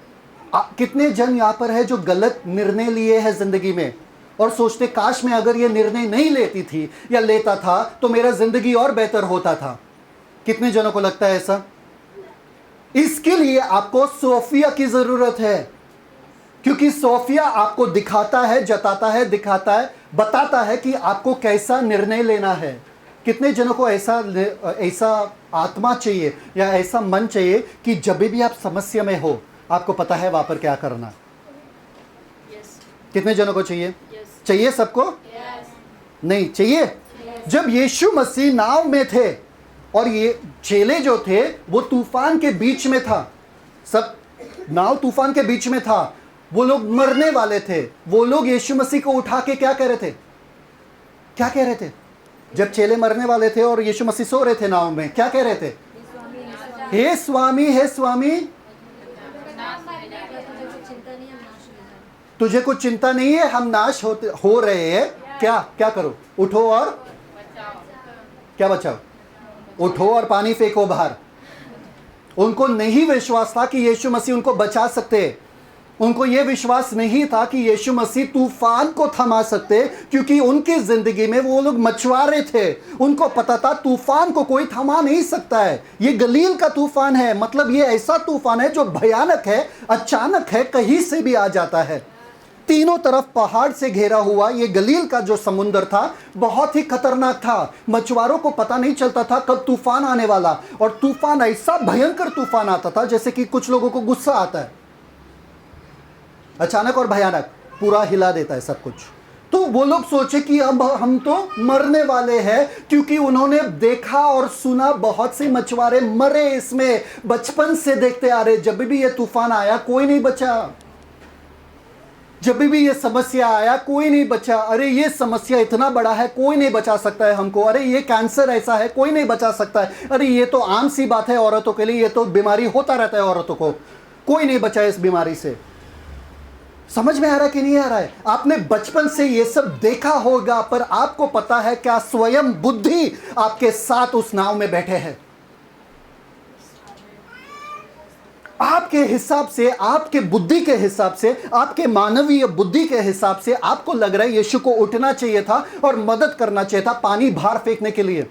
कितने जन यहां पर है जो गलत निर्णय लिए हैं जिंदगी में और सोचते काश मैं अगर ये निर्णय नहीं लेती थी या लेता था तो मेरा जिंदगी और बेहतर होता था। कितने जनों को लगता है ऐसा? इसके लिए आपको सोफिया की जरूरत है, क्योंकि सोफिया आपको दिखाता है, जताता है, दिखाता है, बताता है कि आपको कैसा निर्णय लेना है। कितने जनों को ऐसा आत्मा चाहिए या ऐसा मन चाहिए कि जब भी आप समस्या में हो आपको पता है वहां पर क्या करना? कितने जनों को चाहिए? चाहिए सबको? नहीं चाहिए? जब यीशु मसीह नाव में थे और ये चेले जो थे वो तूफान के बीच में था, सब नाव तूफान के बीच में था, वो लोग मरने वाले थे, वो लोग यीशु मसीह को उठा के क्या कह रहे थे? क्या कह रहे थे? जब चेले मरने वाले थे और यीशु मसीह सो रहे थे नाव में, क्या कह रहे थे? हे स्वामी तुझे कुछ चिंता नहीं है, हम नाश हो रहे हैं, क्या क्या करो, उठो और क्या बचाओ, उठो और पानी फेंको बाहर। उनको नहीं विश्वास था कि यीशु मसीह उनको बचा सकते, उनको यह विश्वास नहीं था कि यीशु मसीह तूफान को थमा सकते, क्योंकि उनकी जिंदगी में वो लोग मछुआरे थे। उनको पता था तूफान को कोई थमा नहीं सकता है, ये गलील का तूफान है, मतलब ये ऐसा तूफान है जो भयानक है, अचानक है, कहीं से भी आ जाता है। तीनों तरफ पहाड़ से घेरा हुआ ये गलील का जो समुंदर था बहुत ही खतरनाक था। मछुआरों को पता नहीं चलता था कब तूफान आने वाला, और तूफान ऐसा भयंकर तूफान आता था जैसे कि कुछ लोगों को गुस्सा आता है, अचानक और भयानक, पूरा हिला देता है सब कुछ। तो वो लोग सोचे कि अब हम तो मरने वाले हैं, क्योंकि उन्होंने देखा और सुना बहुत से मछुआरे मरे इसमें, बचपन से देखते आ रहे, जब भी ये तूफान आया कोई नहीं बचा, जब भी ये समस्या आया कोई नहीं बचा। अरे ये समस्या इतना बड़ा है, कोई नहीं बचा सकता है हमको। अरे ये कैंसर ऐसा है, कोई नहीं बचा सकता है। अरे ये तो आम सी बात है औरतों के लिए, ये तो बीमारी होता रहता है औरतों को, कोई नहीं बचा इस बीमारी से। समझ में आ रहा है कि नहीं आ रहा है? आपने बचपन से ये सब देखा होगा, पर आपको पता है क्या स्वयं बुद्धि आपके साथ उस नाव में बैठे हैं। आपके हिसाब से, आपके बुद्धि के हिसाब से, आपके मानवीय बुद्धि के हिसाब से आपको लग रहा है यीशु को उठना चाहिए था और मदद करना चाहिए था पानी बाहर फेंकने के लिए।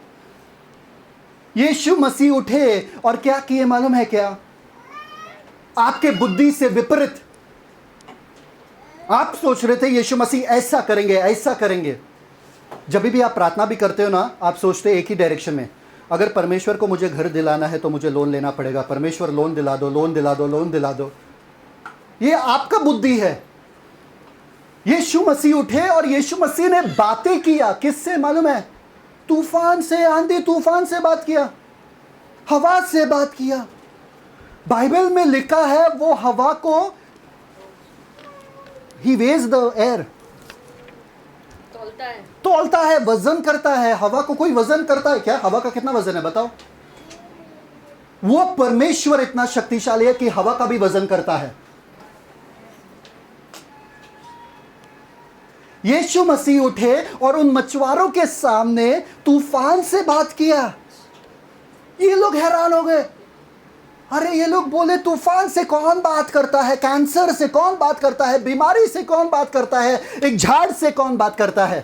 यीशु मसीह उठे और क्या किए मालूम है क्या? आपके बुद्धि से विपरीत आप सोच रहे थे यीशु मसीह ऐसा करेंगे, ऐसा करेंगे। जब भी आप प्रार्थना भी करते हो ना, आप सोचते एक ही डायरेक्शन में, अगर परमेश्वर को मुझे घर दिलाना है तो मुझे लोन लेना पड़ेगा, परमेश्वर लोन दिला दो, लोन दिला दो, लोन दिला दो। ये आपका बुद्धि है। यीशु मसीह उठे और यीशु मसीह ने बातें किया, किससे मालूम है? तूफान से, आंधी तूफान से बात किया, हवा से बात किया। बाइबल में लिखा है वो हवा को, ही वेज द एयर, तौलता है, वजन करता है। हवा को कोई वजन करता है क्या? हवा का कितना वजन है बताओ? वो परमेश्वर इतना शक्तिशाली है कि हवा का भी वजन करता है। यीशु मसीह उठे और उन मछुआरों के सामने तूफान से बात किया। ये लोग हैरान हो गए। अरे ये लोग बोले तूफान से कौन बात करता है, कैंसर से कौन बात करता है, बीमारी से कौन बात करता है, एक झाड़ से कौन बात करता है,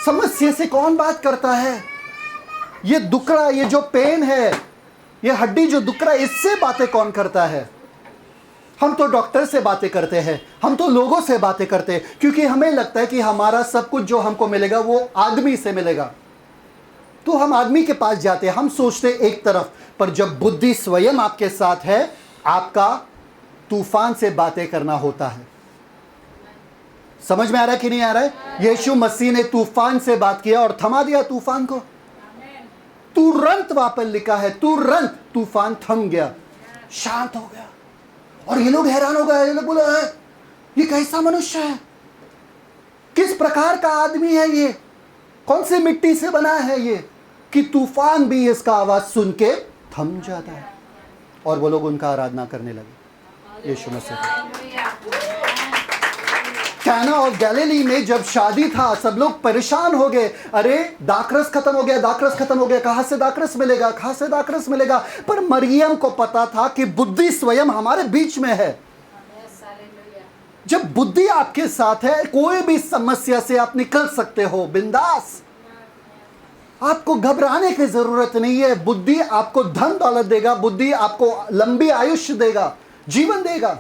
समस्या से कौन बात करता है, ये दुखड़ा, ये जो पेन है, ये हड्डी जो दुख रहा है, इससे बातें कौन करता है? हम तो डॉक्टर से बातें करते हैं, हम तो लोगों से बातें करते हैं, क्योंकि हमें लगता है कि हमारा सब कुछ जो हमको मिलेगा वो आदमी से मिलेगा, तो हम आदमी के पास जाते हैं, हम सोचते एक तरफ। पर जब बुद्धि स्वयं आपके साथ है, आपका तूफान से बातें करना होता है। समझ में आ रहा है कि नहीं आ रहा है? यीशु मसीह ने तूफान से बात किया और थमा दिया तूफान को। तुरंत वहां पर लिखा है, तुरंत तूफान थम गया, शांत हो गया। और ये लोग हैरान हो गए। ये लोग बोले ये कैसा मनुष्य है, किस प्रकार का आदमी है ये, कौन सी मिट्टी से बना है ये, कि तूफान भी इसका आवाज सुन के थम जाता है। और वो लोग उनका आराधना करने लगे यीशु मसीह। कैना और गैलीली में जब शादी था, सब लोग परेशान हो गए। अरे दाखरस खत्म हो गया, दाखरस खत्म हो गया, कहां से दाखरस मिलेगा, कहां से दाखरस मिलेगा। पर मरियम को पता था कि बुद्धि स्वयं हमारे बीच में है। जब बुद्धि आपके साथ है, कोई भी समस्या से आप निकल सकते हो बिंदास। आपको घबराने की जरूरत नहीं है। बुद्धि आपको धन दौलत देगा, बुद्धि आपको लंबी आयुष्य देगा, जीवन देगा।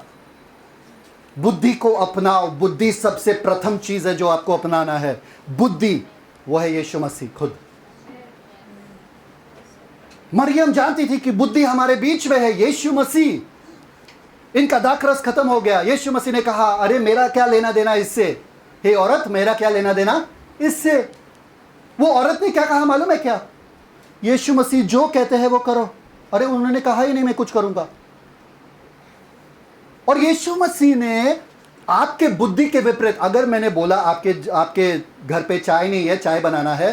बुद्धि को अपनाओ। बुद्धि सबसे प्रथम चीज है जो आपको अपनाना है। बुद्धि वो है यीशु मसीह खुद। मरियम जानती थी कि बुद्धि हमारे बीच में है, यीशु मसीह। इनका दाखरस खत्म हो गया। यीशु मसीह ने कहा अरे मेरा क्या लेना देना इससे, हे औरत मेरा क्या लेना देना इससे। वो औरत ने क्या कहा मालूम है क्या? यीशु मसीह जो कहते हैं वो करो। अरे उन्होंने कहा ही नहीं मैं कुछ करूंगा। और यीशु मसीह ने आपके बुद्धि के विपरीत, अगर मैंने बोला आपके घर पे चाय नहीं है, चाय बनाना है,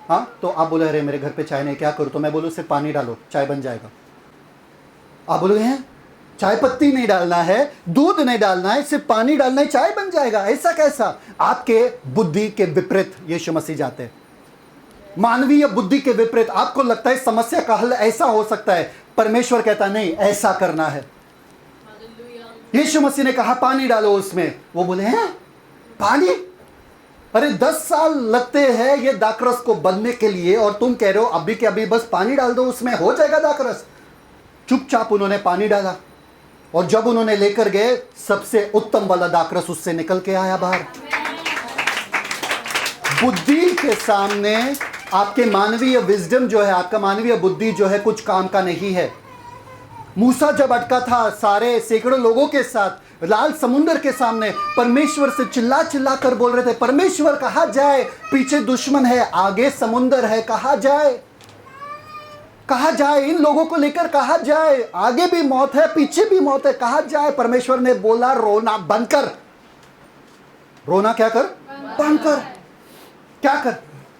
हाँ, तो आप बोले अरे मेरे घर पे चाय नहीं, क्या करूं? तो मैं बोलूं सिर्फ पानी डालो चाय बन जाएगा। आप बोलोगे हैं चाय पत्ती नहीं डालना है, दूध नहीं डालना है, सिर्फ पानी डालना है, चाय बन जाएगा। ऐसा कैसा? आपके बुद्धि के विपरीत यीशु मसीह जाते हैं। मानवीय बुद्धि के विपरीत आपको लगता है समस्या का हल ऐसा हो सकता है, परमेश्वर कहता नहीं, ऐसा करना है। यीशु मसीह ने कहा पानी डालो उसमें, वो बोले हैं पानी? अरे 10 साल लगते हैं ये दाखरस को बनने के लिए, और तुम कह रहे हो अभी के अभी बस पानी डाल दो उसमें हो जाएगा दाखरस। चुपचाप उन्होंने पानी डाला, और जब उन्होंने लेकर गए, सबसे उत्तम वाला दाखरस उससे निकल के आया बाहर। बुद्धि के सामने आपके मानवीय विजडम जो है, आपका मानवीय बुद्धि जो है, कुछ काम का नहीं है। मूसा जब अटका था सारे सैकड़ों लोगों के साथ लाल समुद्र के सामने, परमेश्वर से चिल्ला चिल्ला कर बोल रहे थे, परमेश्वर कहाँ जाए, पीछे दुश्मन है, आगे समुद्र है, कहाँ जाए, कहाँ जाए, इन लोगों को लेकर कहाँ जाए, आगे भी मौत है, पीछे भी मौत है, कहाँ जाए। परमेश्वर ने बोला रोना बंद कर। रोना क्या कर? बंद कर। क्या कर?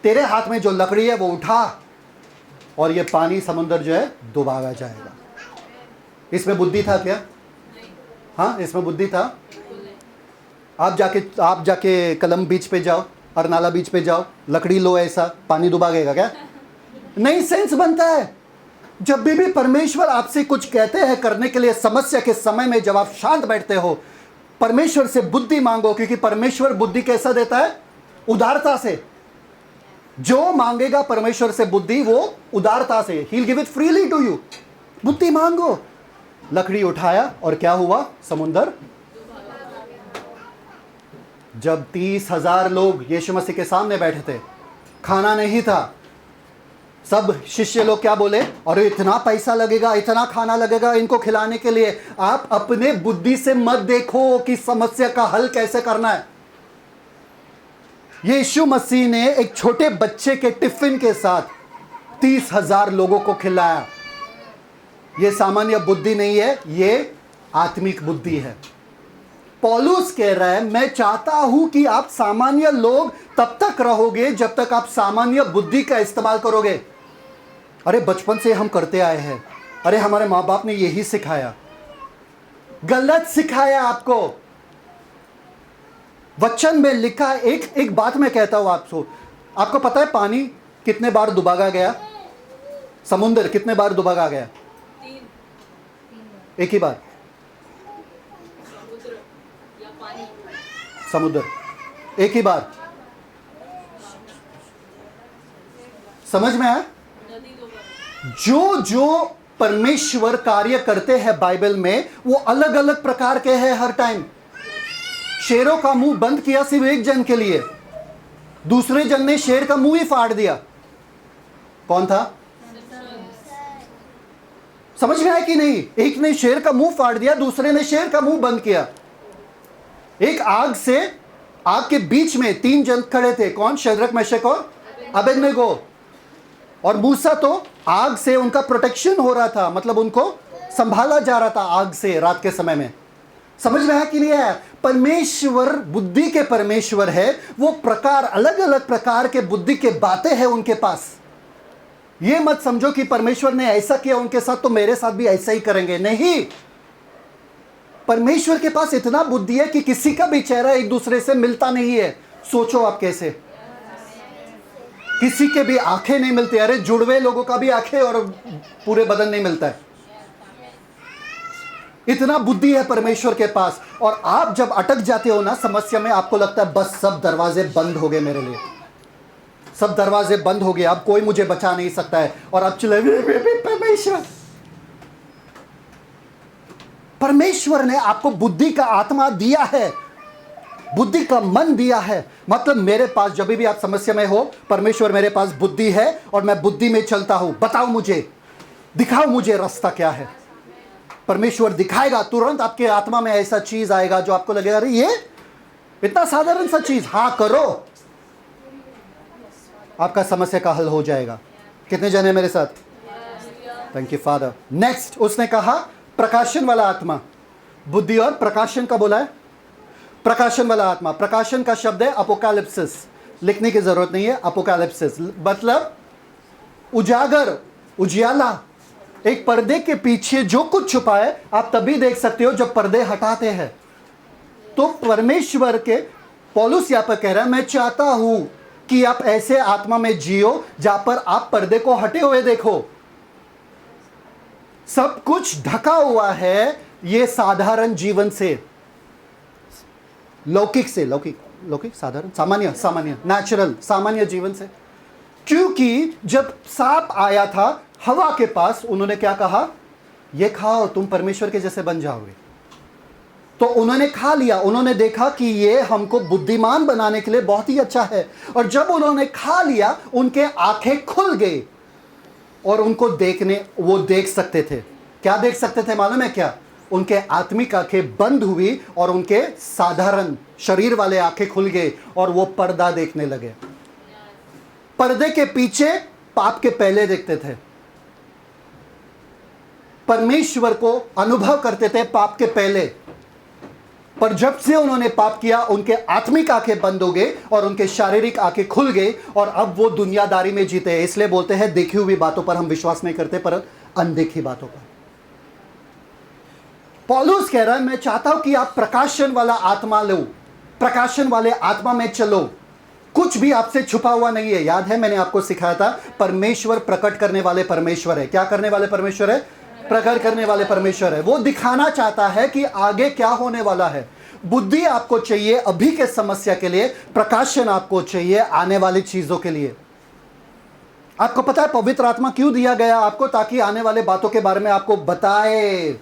तेरे हाथ में जो लकड़ी है वो उठा, और ये पानी समुद्र जो है डुबाया जाएगा। इसमें बुद्धि था क्या? हाँ, इसमें बुद्धि था। आप जाके कलम बीच पे जाओ, अरनाला बीच पे जाओ, लकड़ी लो, ऐसा पानी डुबाएगा क्या? नहीं, सेंस बनता है। जब भी परमेश्वर आपसे कुछ कहते हैं करने के लिए, समस्या के समय में जब आप शांत बैठते हो, परमेश्वर से बुद्धि मांगो, क्योंकि परमेश्वर बुद्धि कैसा देता है? उदारता से। जो मांगेगा परमेश्वर से बुद्धि, वो उदारता से, he will give it freely to you. बुद्धि मांगो। लकड़ी उठाया और क्या हुआ? समुंदर। जब 30,000 लोग यीशु मसीह के सामने बैठे थे, खाना नहीं था, सब शिष्य लोग क्या बोले? अरे इतना पैसा लगेगा, इतना खाना लगेगा इनको खिलाने के लिए। आप अपने बुद्धि से मत देखो कि समस्या का हल कैसे करना है। यीशु मसीह ने एक छोटे बच्चे के टिफिन के साथ 30,000 लोगों को खिलाया। यह सामान्य बुद्धि नहीं है, यह आत्मिक बुद्धि है। पौलुस कह रहा है, मैं चाहता हूं कि आप सामान्य लोग तब तक रहोगे जब तक आप सामान्य बुद्धि का इस्तेमाल करोगे। अरे बचपन से हम करते आए हैं, अरे हमारे माँ बाप ने यही सिखाया। गलत सिखाया आपको। वचन में लिखा, एक बात मैं कहता हूं आपको पता है पानी कितने बार डुबाया गया? समुद्र कितने बार डुबाया गया? 3 एक ही बार। समुद्र या पानी? समुद्र एक ही बार। समझ में आया? नदी 2 बार। जो जो परमेश्वर कार्य करते हैं बाइबल में, वो अलग अलग प्रकार के हैं हर टाइम। शेरों का मुंह बंद किया सिर्फ एक जन के लिए, दूसरे जन ने शेर का मुंह ही फाड़ दिया। कौन था? समझ में आया कि नहीं? एक ने शेर का मुंह फाड़ दिया, दूसरे ने शेर का मुंह बंद किया। एक आग के बीच में 3 जन खड़े थे। कौन? शद्रक, मेशक और अबेदनगो। और मूसा तो आग से उनका प्रोटेक्शन हो रहा था, मतलब उनको संभाला जा रहा था आग से रात के समय में। समझ में आया कि नहीं आया? परमेश्वर बुद्धि के परमेश्वर है। वो प्रकार, अलग अलग प्रकार के बुद्धि के बातें हैं उनके पास। ये मत समझो कि परमेश्वर ने ऐसा किया उनके साथ तो मेरे साथ भी ऐसा ही करेंगे। नहीं, परमेश्वर के पास इतना बुद्धि है कि किसी का भी चेहरा एक दूसरे से मिलता नहीं है। सोचो आप कैसे, किसी के भी आंखें नहीं मिलती। अरे जुड़वे लोगों का भी आंखें और पूरे बदन नहीं मिलता है। इतना बुद्धि है परमेश्वर के पास। और आप जब अटक जाते हो ना समस्या में, आपको लगता है बस सब दरवाजे बंद हो गए मेरे लिए, सब दरवाजे बंद हो गए, अब कोई मुझे बचा नहीं सकता है। और अब चले परमेश्वर, परमेश्वर ने आपको बुद्धि का आत्मा दिया है, बुद्धि का मन दिया है। मतलब मेरे पास जब भी आप समस्या में हो, परमेश्वर मेरे पास बुद्धि है और मैं बुद्धि में चलता हूं। बताओ मुझे, दिखाओ मुझे रास्ता क्या है। परमेश्वर दिखाएगा। तुरंत आपके आत्मा में ऐसा चीज आएगा जो आपको लगेगा अरे ये इतना साधारण सा चीज, हाँ करो, आपका समस्या का हल हो जाएगा। कितने जने मेरे साथ? Thank you father. नेक्स्ट उसने कहा प्रकाशन वाला आत्मा। बुद्धि और प्रकाशन का बोला है, प्रकाशन वाला आत्मा। प्रकाशन का शब्द है अपोकालिप्सिस, लिखने की जरूरत नहीं है। अपोकालिप्सिस मतलब उजागर, उजियाला, एक पर्दे के पीछे जो कुछ छुपा है आप तभी देख सकते हो जब पर्दे हटाते हैं। तो परमेश्वर के पौलुस यहां पर कह रहा है, मैं चाहता हूं कि आप ऐसे आत्मा में जियो जहां पर आप पर्दे को हटे हुए देखो। सब कुछ ढका हुआ है ये साधारण जीवन से, लौकिक से, लौकिक साधारण, सामान्य नेचुरल, सामान्य जीवन से। क्योंकि जब सांप आया था हवा के पास, उन्होंने क्या कहा, ये खाओ तुम परमेश्वर के जैसे बन जाओगे। तो उन्होंने खा लिया, उन्होंने देखा कि ये हमको बुद्धिमान बनाने के लिए बहुत ही अच्छा है। और जब उन्होंने खा लिया उनके आंखें खुल गई और उनको वो देख सकते थे। क्या देख सकते थे मालूम है क्या? उनके आत्मिक आंखें बंद हुई और उनके साधारण शरीर वाले आंखें खुल गए और वो पर्दा देखने लगे। पर्दे के पीछे पाप के पहले देखते थे, परमेश्वर को अनुभव करते थे पाप के पहले। पर जब से उन्होंने पाप किया उनके आत्मिक आंखें बंद हो गए और उनके शारीरिक आंखें खुल गई और अब वो दुनियादारी में जीते हैं। इसलिए बोलते हैं देखी हुई बातों पर हम विश्वास नहीं करते, पर अनदेखी बातों पर। पौलुस कह रहा है, मैं चाहता हूं कि आप प्रकाशन वाला आत्मा लो, प्रकाशन वाले आत्मा में चलो। कुछ भी आपसे छुपा हुआ नहीं है। याद है मैंने आपको सिखाया था, परमेश्वर प्रकट करने वाले परमेश्वर है। क्या करने वाले परमेश्वर है? प्रकट करने वाले परमेश्वर है। वो दिखाना चाहता है कि आगे क्या होने वाला है। बुद्धि आपको चाहिए अभी के समस्या के लिए, प्रकाशन आपको चाहिए आने वाली चीजों के लिए। आपको पता है पवित्र आत्मा क्यों दिया गया आपको? ताकि आने वाले बातों के बारे में आपको बताए।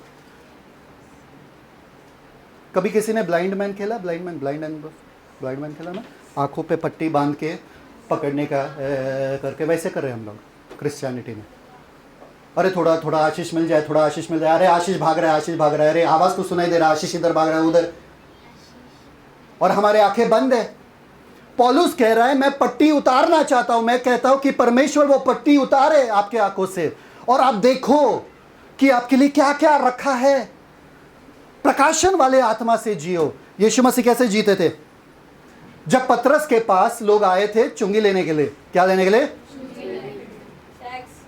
कभी किसी ने ब्लाइंड मैन खेला? ब्लाइंड मैन खेला ना? आंखों पे पट्टी बांध के पकड़ने का करके, वैसे कर रहे हैं हम लोग क्रिश्चियनिटी में। अरे थोड़ा थोड़ा आशीष मिल जाए, थोड़ा आशीष मिल जाए। अरे आशीष भाग रहा है, आशीष भाग रहा है। अरे आवाज तो सुनाई दे रहा है, आशीष इधर भाग रहा है उधर, और हमारे आंखें बंद है। पौलुस कह रहा है मैं पट्टी उतारना चाहता हूं। मैं कहता हूं कि परमेश्वर वो पट्टी उतारे आपके आंखों से और आप देखो कि आपके लिए क्या क्या रखा है। प्रकाशन वाले आत्मा से जियो। यीशु मसीह कैसे जीते थे? जब पतरस के पास लोग आए थे चुंगी लेने के लिए, क्या लेने के लिए?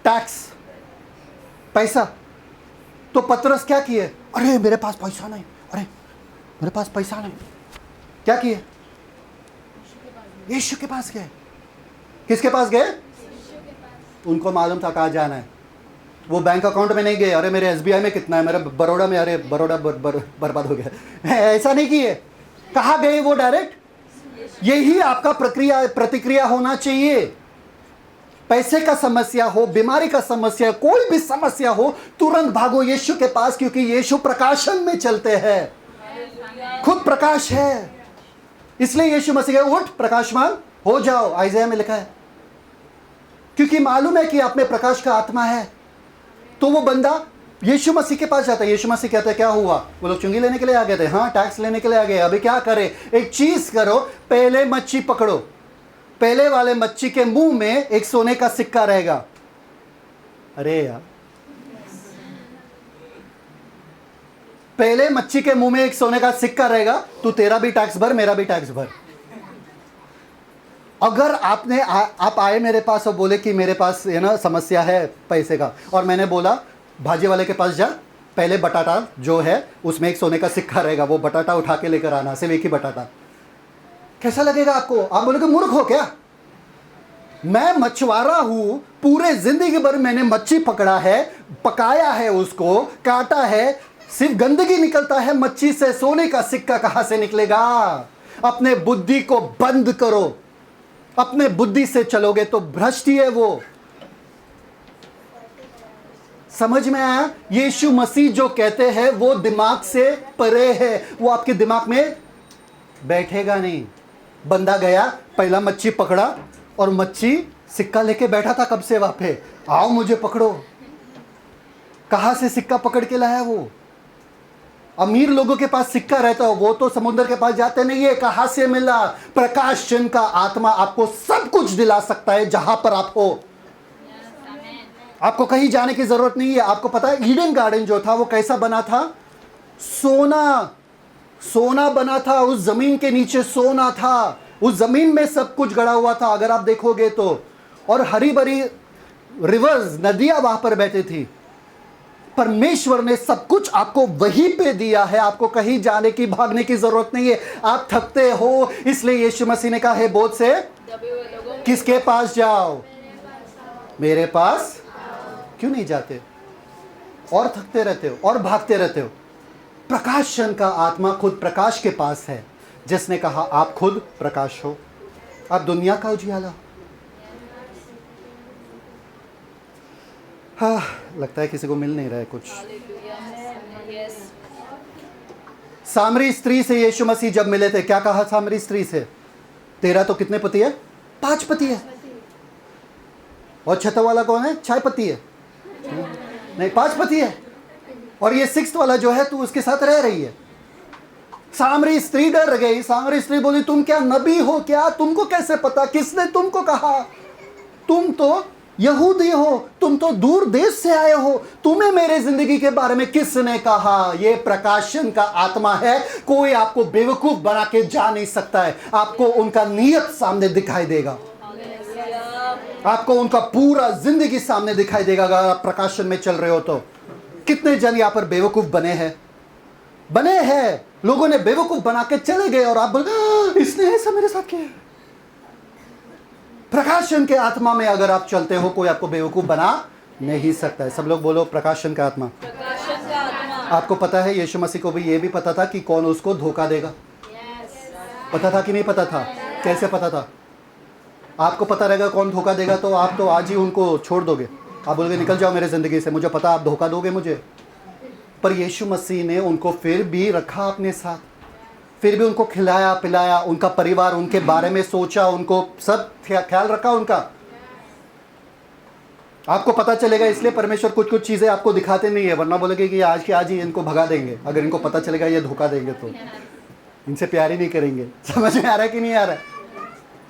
टैक्स, पैसा। तो पतरस क्या किए? अरे मेरे पास पैसा नहीं, अरे मेरे पास पैसा नहीं। क्या किए? यीशु के पास गए। किसके पास गए? उनको मालूम था कहाँ जाना है। वो बैंक अकाउंट में नहीं गए, अरे मेरे एसबीआई में कितना है, मेरे बड़ौदा में, अरे बड़ौदा बर्बाद हो गया। ऐसा नहीं किए। कहाँ गए वो? डायरेक्ट। यही आपका प्रतिक्रिया होना चाहिए। पैसे का समस्या हो, बीमारी का समस्या, कोई भी समस्या हो, तुरंत भागो यीशु के पास, क्योंकि यीशु प्रकाशन में चलते हैं। खुद प्रकाश है। इसलिए यीशु मसीह कहे उठ प्रकाशमान हो जाओ, आइज़ाया में लिखा है। क्योंकि मालूम है कि आप में प्रकाश का आत्मा है। तो वो बंदा यीशु मसीह के पास जाता है। यीशु मसीह कहते हैं क्या हुआ? वो लोग चुंगी लेने के लिए आ गए थे। हाँ, टैक्स लेने के लिए आ गए। अभी क्या करें? एक चीज करो, पहले मच्छी पकड़ो। पहले वाले मच्छी के मुंह में एक सोने का सिक्का रहेगा। अरे यार, पहले मच्छी के मुंह में एक सोने का सिक्का रहेगा, तो तेरा भी टैक्स भर, मेरा भी टैक्स भर। अगर आप आए मेरे पास और बोले कि मेरे पास समस्या है पैसे का, और मैंने बोला भाजी वाले के पास जा, पहले बटाटा जो है उसमें एक सोने का सिक्का रहेगा, वो बटाटा उठा के लेकर आना, सिर्फ एक ही बटाटा। कैसा लगेगा आपको? आप बोलोगे मूर्ख हो क्या? मैं मछुआरा हूं, पूरे जिंदगी भर मैंने मच्छी पकड़ा है, पकाया है, उसको काटा है, सिर्फ गंदगी निकलता है मच्छी से, सोने का सिक्का कहां से निकलेगा? अपने बुद्धि को बंद करो। अपने बुद्धि से चलोगे तो भ्रष्ट ही है वो। समझ में आया? यीशु मसीह जो कहते हैं वो दिमाग से परे है, वो आपके दिमाग में बैठेगा नहीं। बंदा गया, पहला मच्छी पकड़ा और मच्छी सिक्का लेके बैठा था कब से वहां पे, आओ मुझे पकड़ो। कहां से सिक्का पकड़ के लाया वो? अमीर लोगों के पास सिक्का रहता हो, वो तो समुद्र के पास जाते नहीं है। कहां से मिला? प्रकाशन का आत्मा आपको सब कुछ दिला सकता है जहां पर आप हो। आपको कहीं जाने की जरूरत नहीं है। आपको पता है ईडन गार्डन जो था वो कैसा बना था? सोना बना था। उस जमीन के नीचे सोना था, उस जमीन में सब कुछ गड़ा हुआ था अगर आप देखोगे तो। और हरी भरी रिवर्स, नदियां वहां पर बहती थी। परमेश्वर ने सब कुछ आपको वहीं पे दिया है, आपको कहीं जाने की भागने की जरूरत नहीं है। आप थकते हो, इसलिए यीशु मसीह ने कहा है बोझ से किसके पास जाओ, मेरे पास क्यों नहीं जाते और थकते रहते हो और भागते रहते हो। प्रकाशन का आत्मा खुद प्रकाश के पास है, जिसने कहा आप खुद प्रकाश हो, आप दुनिया का उजियाला। हाँ, लगता है किसी को मिल नहीं रहा है कुछ। सामरी स्त्री से यीशु मसीह जब मिले थे, क्या कहा सामरी स्त्री से? तेरा तो कितने पति है? 5 पति है। और छठा वाला कौन है? 6 पति है। नहीं, 5 पति है। और ये 6th वाला जो है, तू उसके साथ रह रही है। सामरी स्त्री डर गई। सामरी स्त्री बोली, तुम क्या नबी हो क्या? तुमको कैसे पता? किसने तुमको कहा? तुम तो यहूदी हो, तुम तो दूर देश से आए हो, तुम्हें मेरे जिंदगी के बारे में किसने कहा? ये प्रकाशन का आत्मा है। कोई आपको बेवकूफ बना के जा नहीं सकता है। आपको उनका नियत सामने दिखाई देगा, आपको उनका पूरा जिंदगी सामने दिखाई देगा अगर आप प्रकाशन में चल रहे हो तो। कितने जन यहाँ पर बेवकूफ बने हैं। लोगों ने बेवकूफ बना के चले गए और आप बोले इसने ऐसा मेरे साथ किया। प्रकाशन के आत्मा में अगर आप चलते हो, कोई आपको बेवकूफ बना नहीं सकता है। सब लोग बोलो प्रकाशन का आत्मा। आपको पता है यीशु मसीह को भी ये भी पता था कि कौन उसको धोखा देगा। पता था कि नहीं पता था? कैसे पता था? आपको पता रहेगा कौन धोखा देगा तो आप तो आज ही उनको छोड़ दोगे। आप बोलोगे निकल जाओ मेरे ज़िंदगी से, मुझे पता आप धोखा दोगे मुझे। पर यीशु मसीह ने उनको फिर भी रखा अपने साथ, फिर भी उनको खिलाया पिलाया, उनका परिवार, उनके बारे में सोचा, उनको सब ख्याल रखा उनका। आपको पता चलेगा, इसलिए परमेश्वर कुछ कुछ चीज़ें आपको दिखाते नहीं है, वरना बोलेगे कि आज के आज ही इनको भगा देंगे। अगर इनको पता चलेगा ये धोखा देंगे तो इनसे प्यार ही नहीं करेंगे। समझ में आ रहा है कि नहीं आ रहा है?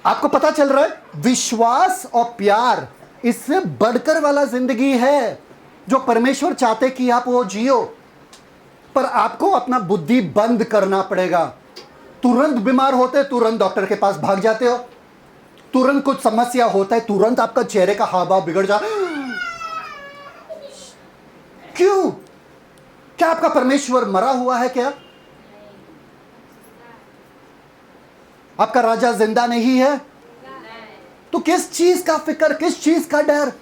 आपको पता चल रहा है विश्वास और प्यार इससे बढ़कर वाला जिंदगी है जो परमेश्वर चाहते कि आप वो जियो। पर आपको अपना बुद्धि बंद करना पड़ेगा। तुरंत बीमार होते तुरंत डॉक्टर के पास भाग जाते हो, तुरंत कुछ समस्या होता है तुरंत आपका चेहरे का हाव भाव बिगड़ जाता। क्यों? क्या आपका परमेश्वर मरा हुआ है क्या? आपका राजा जिंदा नहीं है? तो किस चीज का फिक्र, किस चीज का डर?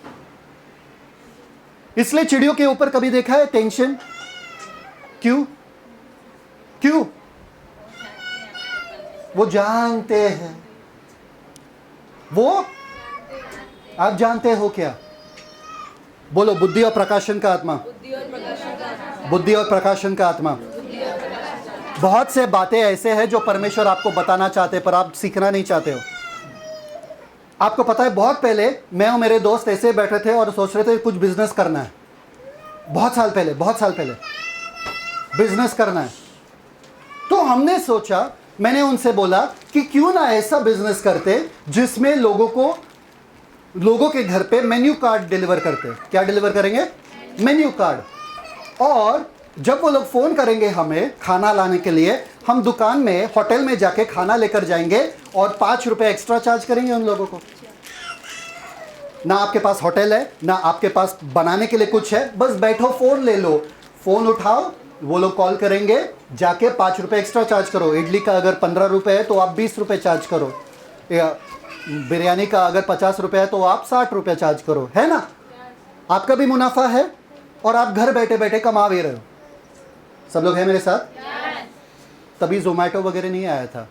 इसलिए चिड़ियों के ऊपर कभी देखा है टेंशन? क्यों? क्यों? वो जानते हैं। वो आप जानते हो क्या? बोलो बुद्धि और प्रकाशन का आत्मा। बुद्धि और प्रकाशन का आत्मा। बहुत से बातें ऐसे हैं जो परमेश्वर आपको बताना चाहते पर आप सीखना नहीं चाहते हो। आपको पता है बहुत पहले मैं और मेरे दोस्त ऐसे बैठे थे और सोच रहे थे कुछ बिजनेस करना है। बहुत साल पहले बिजनेस करना है। तो हमने सोचा, मैंने उनसे बोला कि क्यों ना ऐसा बिजनेस करते जिसमें लोगों के घर पे मेन्यू कार्ड डिलीवर करते। क्या डिलीवर करेंगे? Menu card. और जब वो लोग फ़ोन करेंगे हमें खाना लाने के लिए, हम दुकान में होटल में जाके खाना लेकर जाएंगे और 5 रुपये एक्स्ट्रा चार्ज करेंगे उन लोगों को। ना आपके पास होटल है, ना आपके पास बनाने के लिए कुछ है, बस बैठो फ़ोन ले लो, फ़ोन उठाओ, वो लोग कॉल करेंगे, जाके 5 रुपये एक्स्ट्रा चार्ज करो। इडली का अगर 15 रुपये है तो आप 20 रुपये चार्ज करो, या बिरयानी का अगर 50 रुपये है तो आप 60 रुपये चार्ज करो। है ना? आपका भी मुनाफा है और आप घर बैठे बैठे कमा भी रहे हो। सब लोग हैं मेरे साथ? तभी जोमेटो वगैरह नहीं आया था,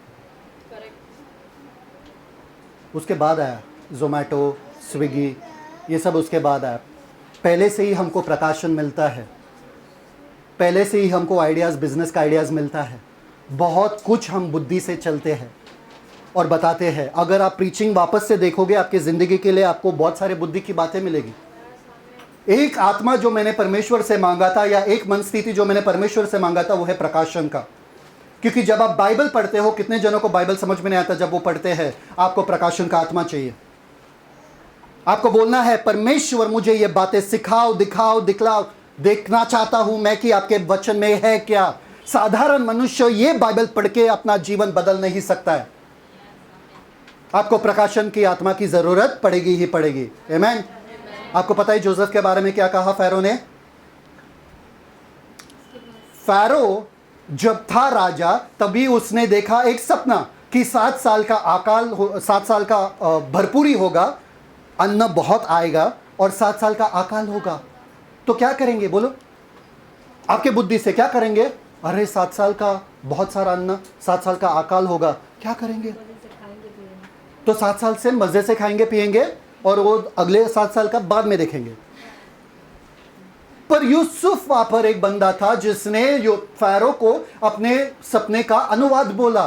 उसके बाद आया जोमेटो, स्विगी, ये सब उसके बाद आया। पहले से ही हमको प्रकाशन मिलता है, पहले से ही हमको आइडियाज़, बिजनेस का आइडियाज़ मिलता है। बहुत कुछ हम बुद्धि से चलते हैं और बताते हैं। अगर आप प्रीचिंग वापस से देखोगे आपकी ज़िंदगी के लिए, आपको बहुत सारे बुद्धि की बातें मिलेगी। एक आत्मा जो मैंने परमेश्वर से मांगा था, या एक मन स्थिति जो मैंने परमेश्वर से मांगा था, वो है प्रकाशन का। क्योंकि जब आप बाइबल पढ़ते हो, कितने जनों को बाइबल समझ में नहीं आता जब वो पढ़ते हैं? आपको प्रकाशन का आत्मा चाहिए। आपको बोलना है परमेश्वर मुझे ये बातें सिखाओ, दिखाओ, दिखलाओ। देखना चाहता हूं मैं कि आपके वचन में है क्या। साधारण मनुष्य ये बाइबल पढ़ के अपना जीवन बदल नहीं सकता है। आपको प्रकाशन की आत्मा की जरूरत पड़ेगी ही पड़ेगी। आमीन। आपको पता है जोसेफ के बारे में क्या कहा फ़ारो ने? फ़ारो जब था राजा तभी उसने देखा एक सपना कि 7 साल का 7 साल का भरपूरी होगा, अन्न बहुत आएगा और 7 साल का अकाल होगा। तो क्या करेंगे बोलो, आपके बुद्धि से क्या करेंगे? अरे 7 साल का बहुत सारा अन्न, 7 साल का अकाल होगा, क्या करेंगे? तो 7 साल से मजे से खाएंगे पिएंगे और वो अगले 7 साल का बाद में देखेंगे। पर यूसुफ वहां पर एक बंदा था जिसने फ़ारो को अपने सपने का अनुवाद बोला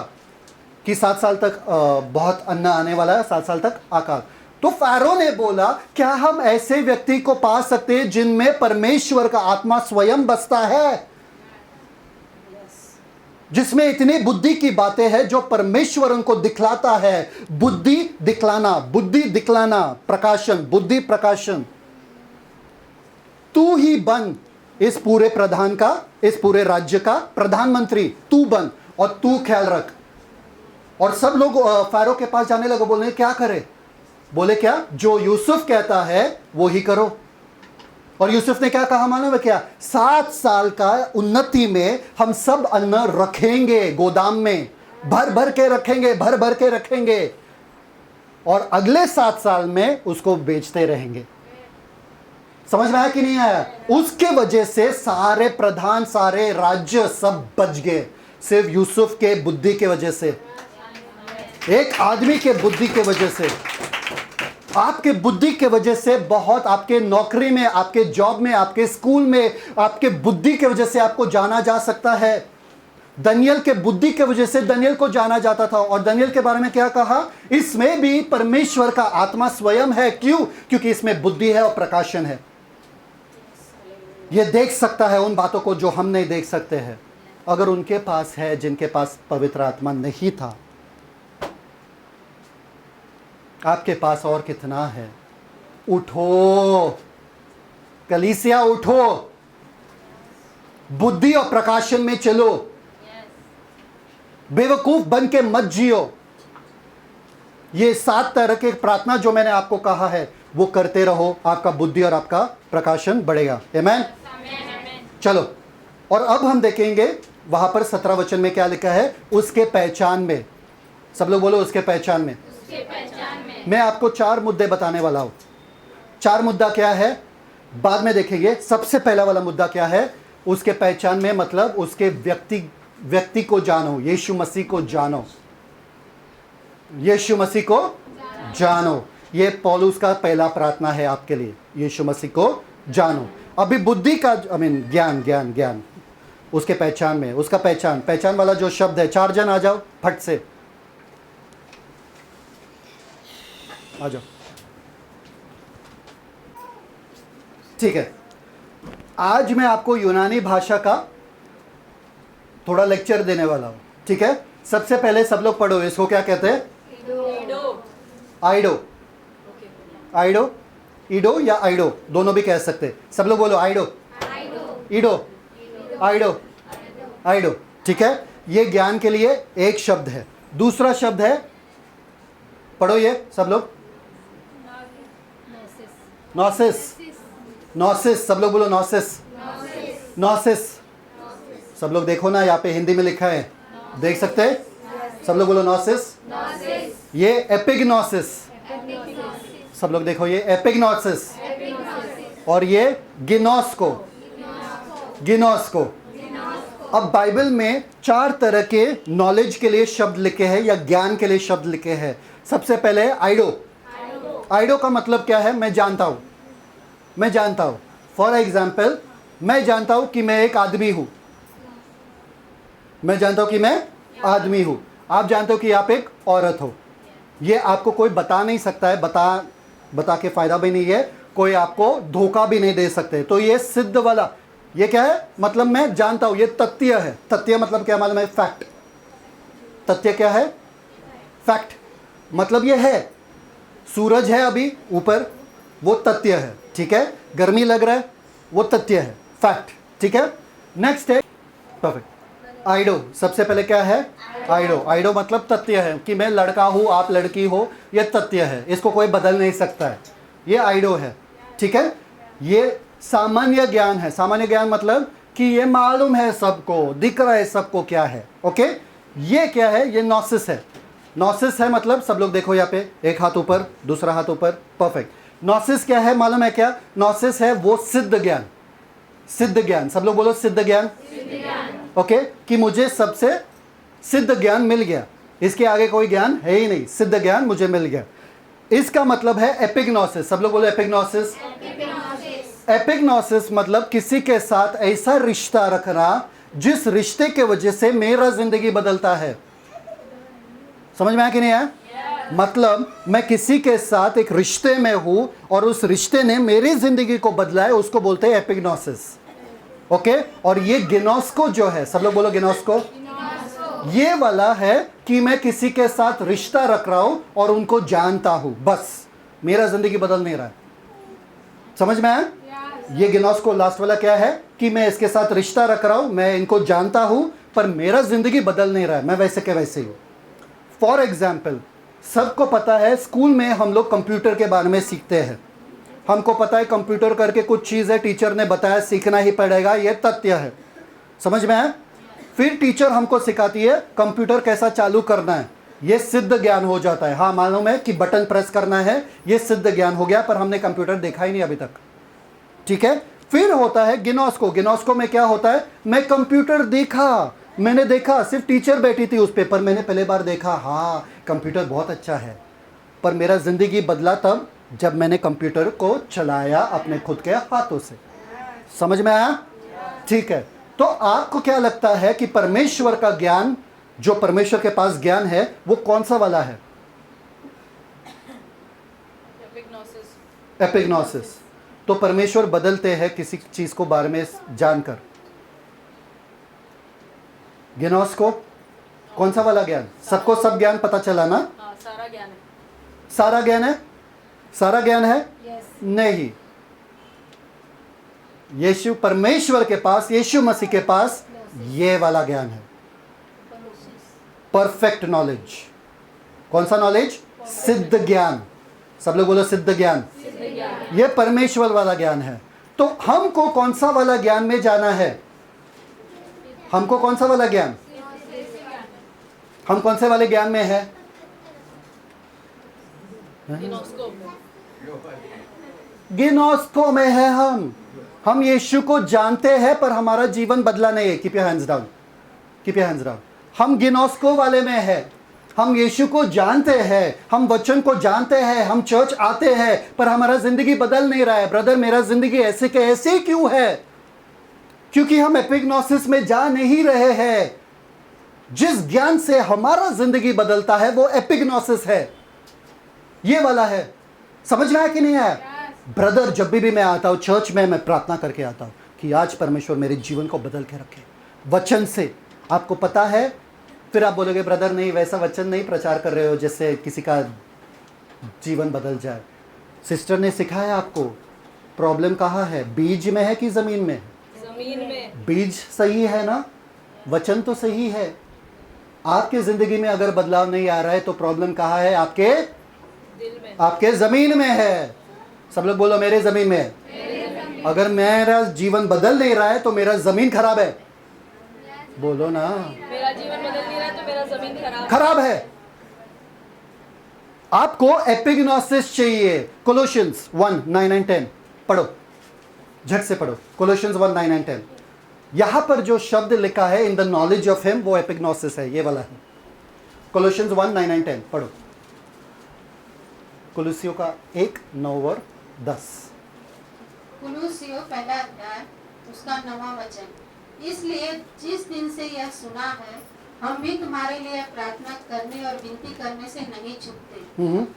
कि 7 साल तक बहुत अन्न आने वाला है, 7 साल तक अकाल। तो फ़ारो ने बोला, क्या हम ऐसे व्यक्ति को पा सकते हैं जिनमें परमेश्वर का आत्मा स्वयं बसता है, जिसमें इतनी बुद्धि की बातें हैं, जो परमेश्वर उनको दिखलाता है। बुद्धि दिखलाना, प्रकाशन, बुद्धि प्रकाशन। तू ही बन इस पूरे प्रधान का, इस पूरे राज्य का प्रधानमंत्री, तू बन और तू ख्याल रख। और सब लोग फ़ारो के पास जाने लगे, बोलने क्या करे? बोले क्या? जो यूसुफ कहता है वो ही करो। और यूसुफ ने क्या कहा मालूम है क्या? 7 साल का उन्नति में हम सब अन्न रखेंगे गोदाम में, भर भर के रखेंगे और अगले 7 साल में उसको बेचते रहेंगे। समझ में आया कि नहीं आया? उसके वजह से सारे प्रधान, सारे राज्य सब बच गए, सिर्फ यूसुफ के बुद्धि के वजह से, एक आदमी के बुद्धि के वजह से। आपके बुद्धि के वजह से बहुत, आपके नौकरी में, आपके जॉब में, आपके स्कूल में, आपके बुद्धि के वजह से आपको जाना जा सकता है। दानियेल के बुद्धि के वजह से दानियेल को जाना जाता था। और दानियेल के बारे में क्या कहा? इसमें भी परमेश्वर का आत्मा स्वयं है। क्यों? क्योंकि इसमें बुद्धि है और प्रकाशन है। यह देख सकता है उन बातों को जो हम नहीं देख सकते हैं। अगर उनके पास है जिनके पास पवित्र आत्मा नहीं था, आपके पास और कितना है? उठो कलीसिया, उठो, बुद्धि और प्रकाशन में चलो। बेवकूफ बन के मत जियो। ये 7 तरह के प्रार्थना जो मैंने आपको कहा है वो करते रहो, आपका बुद्धि और आपका प्रकाशन बढ़ेगा। आमीन। चलो, और अब हम देखेंगे वहां पर 17 वचन में क्या लिखा है, उसके पहचान में। सब लोग बोलो, उसके पहचान में। मैं आपको 4 मुद्दे बताने वाला हूं। 4 मुद्दा क्या है बाद में देखेंगे। सबसे पहला वाला मुद्दा क्या है? उसके पहचान में, मतलब उसके व्यक्ति को जानो, यीशु मसीह को जानो, यीशु मसीह को जानो। ये पौलुस का पहला प्रार्थना है आपके लिए, यीशु मसीह को जानो। अभी बुद्धि का ज्ञान उसके पहचान में, उसका पहचान वाला जो शब्द है। 4 जन आ जाओ, फट से आ जाओ। ठीक है, आज मैं आपको यूनानी भाषा का थोड़ा लेक्चर देने वाला हूं। ठीक है, सबसे पहले सब लोग पढ़ो, इसको क्या कहते हैं? आइडो, ईडो या आइडो, दोनों भी कह सकते हैं। सब लोग बोलो, आइडो, ईडो, आइडो। ठीक है, ये ज्ञान के लिए एक शब्द है। दूसरा शब्द है, पढ़ो ये सब लोग, नॉसिस। सब लोग बोलो, नॉसिस। सब लोग देखो ना, यहाँ पे हिंदी में लिखा है, देख सकते हैं? सब लोग बोलो, नॉसिस। ये एपिग्नोसिस। सब लोग देखो, ये एपिग्नोसिस। और ये गिनोस को। अब बाइबल में 4 तरह के नॉलेज के लिए शब्द लिखे हैं या ज्ञान के लिए शब्द लिखे हैं। सबसे पहले आइडो का मतलब क्या है? मैं जानता हूं। फॉर एग्जाम्पल, मैं जानता हूं कि मैं एक आदमी हूं। आप जानते हो कि आप एक औरत हो। ये आपको कोई बता नहीं सकता है, बता के फायदा भी नहीं है, कोई आपको धोखा भी नहीं दे सकते। तो ये सिद्ध वाला, ये क्या है? मतलब मैं जानता हूं, ये तथ्य है। तथ्य मतलब क्या मालूम है? फैक्ट। तथ्य क्या है? फैक्ट। मतलब ये है, सूरज है अभी ऊपर, वो तथ्य है। ठीक है, गर्मी लग रहा है, वो तथ्य है, फैक्ट। ठीक है, नेक्स्ट है परफेक्ट। आइडो, सबसे पहले क्या है? आइडो मतलब तथ्य है कि मैं लड़का हूं, आप लड़की हो, ये तथ्य है, इसको कोई बदल नहीं सकता है, ये आइडो है। ठीक है, ये सामान्य ज्ञान है। सामान्य ज्ञान मतलब कि ये मालूम है सबको, दिख रहा है सबको क्या है। ओके, ये क्या है? ये नॉसिस है। नॉसिस है मतलब सब लोग देखो यहाँ पे, एक हाथ ऊपर, दूसरा हाथ ऊपर, परफेक्ट। नॉसिस क्या है मालूम है क्या? नॉसिस है वो सिद्ध ज्ञान। सिद्ध ज्ञान, सब लोग बोलो सिद्ध ज्ञान। ओके, कि मुझे सबसे सिद्ध ज्ञान मिल गया, इसके आगे कोई ज्ञान है ही नहीं, सिद्ध ज्ञान मुझे मिल गया। इसका मतलब है एपिग्नोसिस। सब लोग बोलो एपिग्नोसिस। एपिग्नोसिस मतलब किसी के साथ ऐसा रिश्ता रखना जिस रिश्ते के वजह से मेरा जिंदगी बदलता है। समझ में आया कि नहीं आया? मतलब मैं किसी के साथ एक रिश्ते में हूं और उस रिश्ते ने मेरी जिंदगी को बदला है, उसको बोलते हैं एपिग्नोसिस। ओके, और ये गिनोस्को जो है, सब लोग बोलो गिनोस्को। ये वाला है कि मैं किसी के साथ रिश्ता रख रहा हूं और उनको जानता हूं, बस मेरा जिंदगी बदल नहीं रहा है। समझ में आया? ये गिनोस्को लास्ट वाला क्या है कि मैं इसके साथ रिश्ता रख रहा हूं, मैं इनको जानता हूं, पर मेरा जिंदगी बदल नहीं रहा है, मैं वैसे के वैसे ही हूं। फॉर एग्जाम्पल, सबको पता है स्कूल में हम लोग कंप्यूटर के बारे में सीखते हैं। हमको पता है कंप्यूटर करके कुछ चीज़ है, टीचर ने बताया सीखना ही पड़ेगा, ये तथ्य है। समझ में आया? फिर टीचर हमको सिखाती है कंप्यूटर कैसा चालू करना है, ये सिद्ध ज्ञान हो जाता है। हाँ, मालूम है कि बटन प्रेस करना है, ये सिद्ध ज्ञान हो गया, पर हमने कंप्यूटर देखा ही नहीं अभी तक। ठीक है, फिर होता है गिनोस्को। गिनोस्को में क्या होता है? मैं कंप्यूटर देखा, मैंने देखा, सिर्फ टीचर बैठी थी उस पे, पर मैंने पहले बार देखा, हाँ कंप्यूटर बहुत अच्छा है, पर मेरा जिंदगी बदला तब जब मैंने कंप्यूटर को चलाया अपने खुद के हाथों से। समझ में आया? ठीक है, तो आपको क्या लगता है कि परमेश्वर का ज्ञान, जो परमेश्वर के पास ज्ञान है, वो कौन सा वाला है? एपिग्नोसिस। तो परमेश्वर बदलते हैं किसी चीज को बारे में जानकर। गिनोस्को कौन सा वाला ज्ञान? सबको सब ज्ञान पता चला ना? सारा ज्ञान है। सारा ज्ञान है? सारा ज्ञान है? नहीं, यीशु परमेश्वर के पास, यीशु मसीह के पास ये वाला ज्ञान है, परफेक्ट नॉलेज। कौन सा नॉलेज? सिद्ध ज्ञान। सब लोग बोलो सिद्ध ज्ञान। ये परमेश्वर वाला ज्ञान है। तो हमको कौन सा वाला ज्ञान में जाना है? हमको कौन सा वाला ज्ञान? हम कौन से वाले ज्ञान में है? गिनोस्को में है। हम यीशु को जानते हैं, पर हमारा जीवन बदला नहीं है। Keep your hands down, keep your hands down. हम गिनोस्को वाले में है, हम यीशु को जानते हैं, हम वचन को जानते हैं, हम चर्च आते हैं, पर हमारा जिंदगी बदल नहीं रहा है। ब्रदर, मेरा जिंदगी ऐसे के ऐसे क्यों है? क्योंकि हम एपिग्नोसिस में जा नहीं रहे हैं। जिस ज्ञान से हमारा जिंदगी बदलता है वो एपिग्नोसिस है, ये वाला है। समझ में आया कि नहीं आया? ब्रदर, जब भी मैं आता हूं चर्च में, मैं प्रार्थना करके आता हूं कि आज परमेश्वर मेरे जीवन को बदल के रखे वचन से। आपको पता है, फिर आप बोलोगे ब्रदर नहीं, वैसा वचन नहीं प्रचार कर रहे हो जिससे किसी का जीवन बदल जाए। सिस्टर ने सिखाया आपको, प्रॉब्लम कहाँ है? बीज में है कि जमीन में? जमीन में। बीज सही है ना, वचन तो सही है। आपके जिंदगी में अगर बदलाव नहीं आ रहा है तो प्रॉब्लम कहाँ है? आपके दिल में, आपके जमीन में है। सब लोग बोलो मेरे जमीन में है। अगर मेरा जीवन बदल नहीं रहा है तो मेरा जमीन खराब है। बोलो ना, मेरा जीवन बदल नहीं रहा है तो मेरा जमीन खराब है। आपको एपिग्नोसिस चाहिए। कोलोशियंस 1:9 and 10 पढ़ो, झट से पढ़ो। Colossians 1:9 and 10। यहां पर जो शब्द लिखा है इन द नॉलेज ऑफ हिम, वो एपिग्नोसिस है, ये वाला है। कोलोशियंस 1:9 and 10 पढ़ो। कुलुसियों का 1:9-10। कुलुसियों पहला अध्याय उसका 9वां वचन। इसलिए जिस दिन से यह सुना है, हम भी तुम्हारे लिए प्रार्थना करने और विनती करने से नहीं चूकते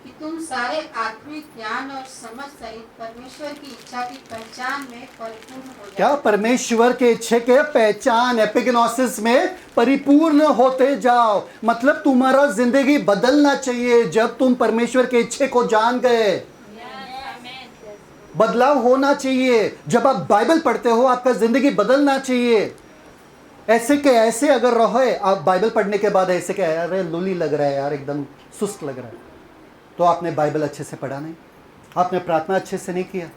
कि तुम सारे आत्मिक ज्ञान और समझ सहित परमेश्वर की इच्छा की पहचान में परिपूर्ण हो जाओ। क्या? परमेश्वर के इच्छे के पहचान, एपिग्नोसिस में परिपूर्ण होते जाओ। मतलब तुम्हारा जिंदगी बदलना चाहिए जब तुम परमेश्वर के इच्छे को जान गए। बदलाव होना चाहिए। जब आप बाइबल पढ़ते हो आपका जिंदगी बदलना चाहिए। ऐसे के ऐसे अगर रहे आप बाइबल पढ़ने के बाद, ऐसे के अरे लूली लग रहा है यार, एकदम सुस्त लग रहा है, तो आपने बाइबल अच्छे से पढ़ा नहीं, आपने प्रार्थना अच्छे से नहीं किया,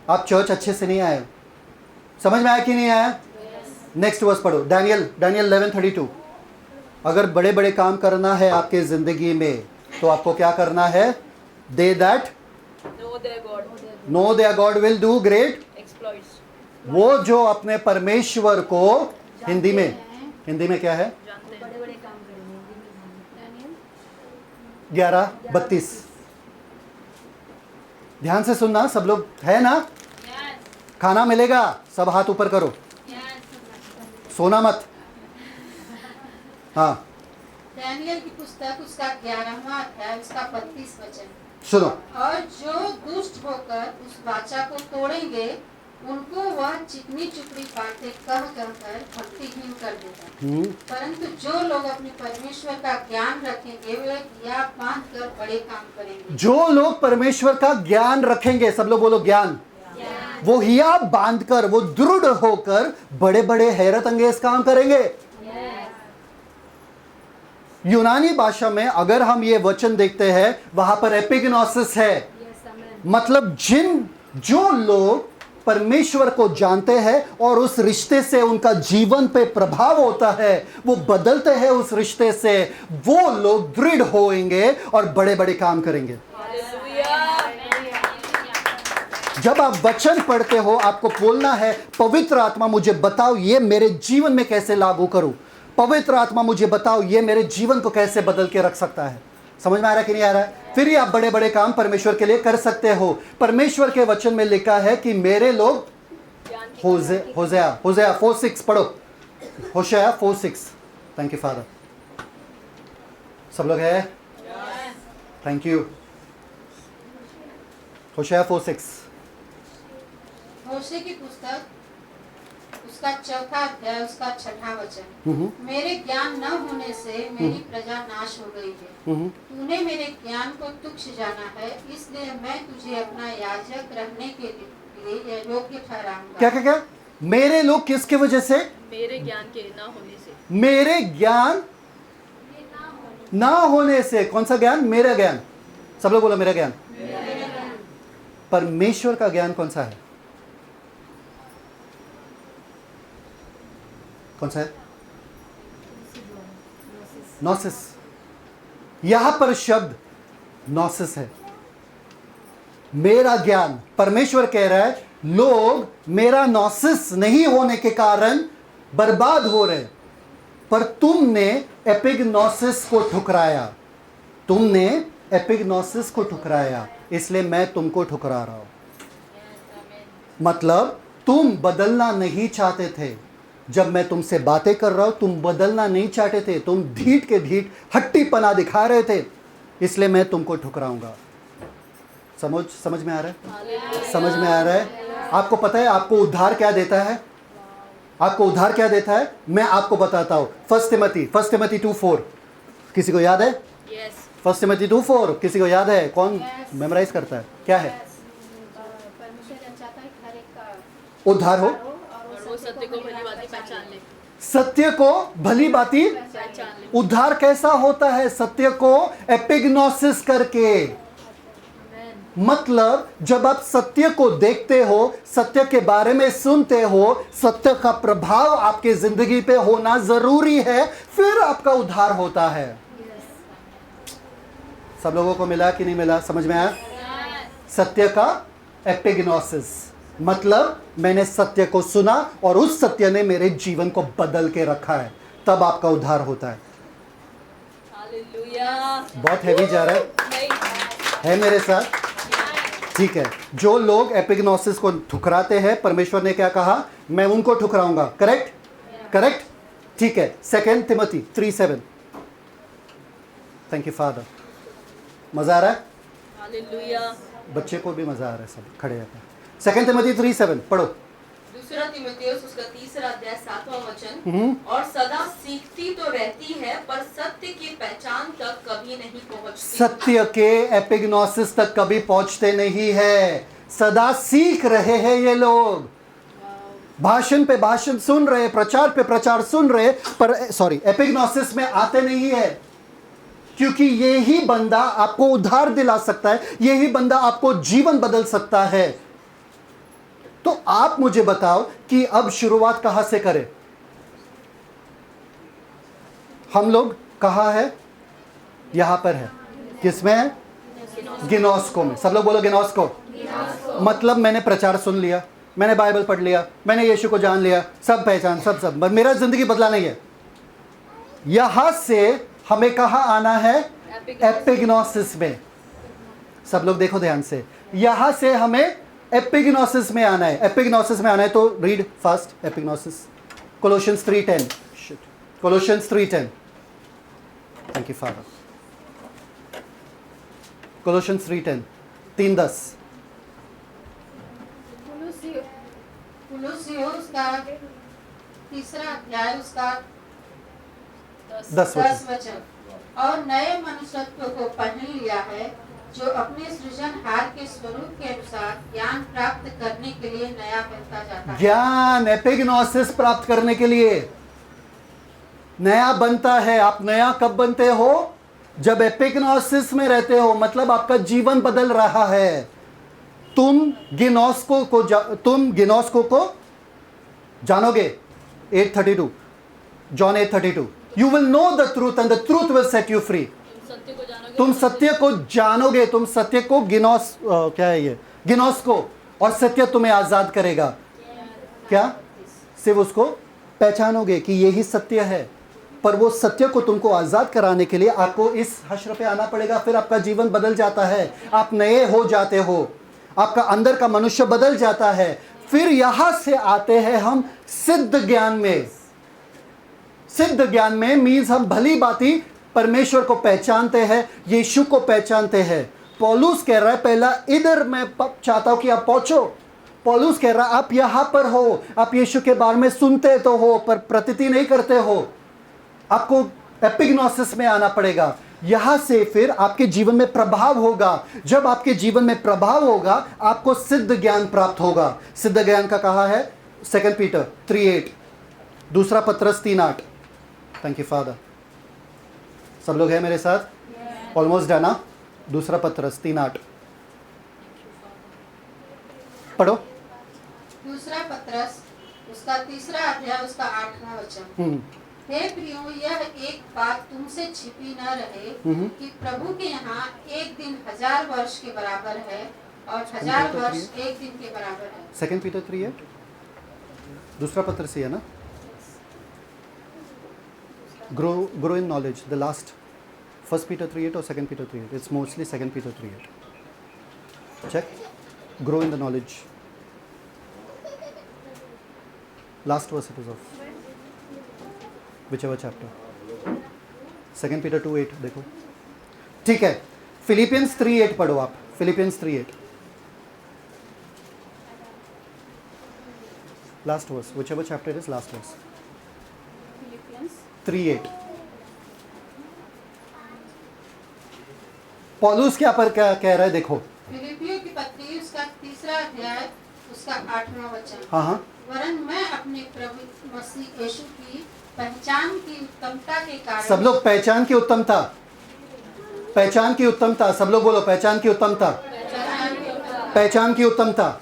आप चर्च अच्छे से नहीं आए। समझ में आया कि नहीं आया? नेक्स्ट वर्स पढ़ो, डैनियल 11:32। अगर बड़े बड़े काम करना है आपके जिंदगी में तो आपको क्या करना है? They that know their God will do great exploits. वो जो अपने परमेश्वर को हिंदी में क्या है? बड़े बड़े काम करेंगे. 11:32। ध्यान से सुनना सब लोग, है ना? खाना मिलेगा, सब हाथ ऊपर करो, सोना मत। हाँ दानियल की पुस्तक उसका 11वां अध्याय उसका 32 वचन। सुनो, और जो दुष्ट होकर उस वाचा को तोड़ेंगे उनको वह चिकनी चुपड़ी बातें कह कहकर भक्तिहीन कर देगा। परंतु जो लोग अपने परमेश्वर का ज्ञान रखेंगे वे या बांध कर बड़े काम करेंगे। जो लोग परमेश्वर का ज्ञान रखेंगे, सब लोग बोलो ज्ञान, वो हिया बांधकर, वो दृढ़ होकर बड़े बड़े हैरत अंगेज काम करेंगे। यूनानी भाषा में अगर हम ये वचन देखते हैं वहां पर एपिग्नोसिस है, मतलब जो लोग परमेश्वर को जानते हैं और उस रिश्ते से उनका जीवन पे प्रभाव होता है, वो बदलते हैं उस रिश्ते से, वो लोग दृढ़ होंगे और बड़े बड़े काम करेंगे। जब आप वचन पढ़ते हो आपको बोलना है, पवित्र आत्मा मुझे बताओ ये मेरे जीवन में कैसे लागू करूं, पवित्र आत्मा मुझे बताओ ये मेरे जीवन को कैसे बदल के रख सकता है। समझ में आ रहा है कि नहीं आ रहा है? फिर ही आप बड़े बड़े काम परमेश्वर के लिए कर सकते हो। परमेश्वर के वचन में लिखा है कि मेरे लोग, होशेया 4:6 पढ़ो, होशेया 4:6। Thank you father. सब लोग है? Thank you. होशेया 4:6। होशे की पुस्तक उसका 4था अध्याय उसका 6वां वचन। मेरे ज्ञान न होने से मेरी प्रजा नाश हो गई है। तूने मेरे ज्ञान को तुच्छ जाना है, इसलिए मैं तुझे अपना याजक रहने के लिए योग्य ठहराऊंगा। क्या क्या क्या? मेरे लोग किसके वजह से? मेरे ज्ञान के ना होने से. मेरे ज्ञान ना होने से। कौन सा ज्ञान? मेरा ज्ञान। सब लोग बोलो मेरा ज्ञान। परमेश्वर का ज्ञान कौन सा है? कौन सा है? नोसिस। यहां पर शब्द नोसिस है। मेरा ज्ञान, परमेश्वर कह रहा है लोग मेरा नोसिस नहीं होने के कारण बर्बाद हो रहे, पर तुमने एपिग्नोसिस को ठुकराया, तुमने एपिग्नोसिस को ठुकराया, इसलिए मैं तुमको ठुकरा रहा हूं। मतलब तुम बदलना नहीं चाहते थे। जब मैं तुमसे बातें कर रहा हूं तुम बदलना नहीं चाहते थे, तुम ढीठ के ढीठ हट्टीपना दिखा रहे थे, इसलिए मैं तुमको ठुकराऊंगा। समझ में आ रहा है? समझ में आ रहा है? आपको पता है आपको उद्धार क्या देता है? आपको उद्धार क्या देता है? मैं आपको बताता हूं। 1 तिमोथी 2:4 किसी को याद है? Yes. 1 तिमोथी 2:4 किसी को याद है? कौन मेमोराइज करता है? क्या है? परमेश्वर चाहता है कि हर एक का उद्धार हो, और वो सत्य को भली बातें पहचान ले. सत्य को भली बाती। पहचान ले. उद्धार कैसा होता है? सत्य को एपिग्नोसिस करके। मतलब जब आप सत्य को देखते हो, सत्य के बारे में सुनते हो, सत्य का प्रभाव आपके जिंदगी पे होना जरूरी है, फिर आपका उद्धार होता है। सब लोगों को मिला कि नहीं मिला? समझ में आया? सत्य का एपिग्नोसिस मतलब मैंने सत्य को सुना और उस सत्य ने मेरे जीवन को बदल के रखा है, तब आपका उद्धार होता है। हालेलुया. बहुत हैवी जा रहा है, नहीं. है मेरे साथ? ठीक है। जो लोग एपिग्नोसिस को ठुकराते हैं, परमेश्वर ने क्या कहा? मैं उनको ठुकराऊंगा। करेक्ट? करेक्ट? ठीक है। 2 तिमोथी 3:7। Thank you father. मजा आ रहा है? हालेलुया. बच्चे को भी मजा आ रहा है, सब खड़े रहते हैं। 2 तिमोथी 3:7 पढ़ो। दूसरा तीमुथियुस उसका 3 अध्याय 7वां वचन। और सदा सीखती तो रहती है पर सत्य की पहचान तक कभी नहीं पहुंचती। सत्य के एपिग्नोसिस तक कभी पहुंचते नहीं है। सदा सीख रहे हैं ये लोग, भाषण पे भाषण सुन रहे, प्रचार पे प्रचार सुन रहे, पर एपिग्नोसिस में आते नहीं है। क्योंकि यही बंदा आपको उद्धार दिला सकता है, यही बंदा आपको जीवन बदल सकता है। तो आप मुझे बताओ कि अब शुरुआत कहां से करें? हम लोग कहाँ है? यहाँ पर है। किसमें है? गिनोस्को में। सब लोग बोलो गिनोस्को। मतलब मैंने प्रचार सुन लिया, मैंने बाइबल पढ़ लिया, मैंने यीशु को जान लिया, सब पहचान, सब मेरा जिंदगी बदला नहीं है। यहां से हमें कहाँ आना है? एपिग्नोसिस में। सब लोग देखो ध्यान से, यहां से हमें एपिग्नोसिस में आना है। एपिग्नोसिस में आना है तो read fast epignosis. Colossians 3:10। Colossians 3:10। Thank you father. Colossians 3:10, 3:10। कुलुस्सियों उसका तीसरा अध्याय उसका 10 10 वचन। और नए मनुष्यत्व को पहन लिया है, जो अपने सृजनहार के स्वरूप के अनुसार ज्ञान प्राप्त करने के लिए नया बनता जाता है। ज्ञान, एपिग्नोसिस प्राप्त करने के लिए नया बनता है। आप नया कब बनते हो? जब एपिग्नोसिस में रहते हो, मतलब आपका जीवन बदल रहा है। तुम गिनोस्को को जानोगे। 8:32, John 8:32। You will know the truth and the truth will set you free. सत्य को जानोगे, तुम सत्य को जानोगे, तुम सत्य को क्या है ये? गिनोस्को, और सत्य तुम्हें आजाद करेगा। क्या? सिर्फ उसको पहचानोगे कि यही सत्य है। पर वो सत्य को तुमको आजाद कराने के लिए आपको इस हश्र पे आना पड़ेगा। फिर आपका जीवन बदल जाता है, आप नए हो जाते हो, आपका अंदर का मनुष्य बदल जाता है। फिर यहां से आते हैं हम सिद्ध ज्ञान में। सिद्ध ज्ञान में मीन्स हम भली बाती परमेश्वर को पहचानते हैं, यीशु को पहचानते हैं। पौलुस कह रहा है पहला इधर मैं चाहता हूं कि आप पहुंचो। पौलुस कह रहा है आप यहां पर हो, आप यीशु के बारे में सुनते तो हो पर प्रतीति नहीं करते हो। आपको एपिग्नोसिस में आना पड़ेगा। यहां से फिर आपके जीवन में प्रभाव होगा। जब आपके जीवन में प्रभाव होगा, आपको सिद्ध ज्ञान प्राप्त होगा। सिद्ध ज्ञान का कहा है? 2 पीटर 3:8, दूसरा पत्रस 3:8। Thank you father. सब लोग हैं मेरे साथ? ऑलमोस्ट डन ना? दूसरा पत्रस 3:8 पढ़ो। दूसरा पत्रस उसका तीसरा अध्याय उसका 8वां वचन। हे प्रियो, यह एक बात तुमसे छिपी न रहे कि प्रभु के यहाँ एक दिन 1000 वर्ष के बराबर है और 1000 वर्ष एक दिन के बराबर है। 2 पीटर 3:8 दूसरा पत्र से है ना? Grow in knowledge, the last 1 Peter 3:8 और 2 Peter 3:8? It's mostly 2 Peter 3:8। Check, grow in the knowledge. Last verse it is of whichever chapter। 2 Peter 2:8 देखो। ठीक है, फिलिपियंस 3:8 पढ़ो आप। Philippians 3:8 last verse, whichever chapter it is, last verse. 3:8 पौलुस क्या पर क्या कह रहा है देखो। फिलिपियों की पत्री उसका तीसरा अध्याय उसका 8वां वचन। हाँ, वरन मैं अपने प्रभु मसीह यीशु की पहचान की उत्तमता के कारण। सब लोग पहचान की उत्तमता, पहचान की उत्तमता। सब लोग बोलो पहचान की उत्तमता, पहचान की उत्तमता।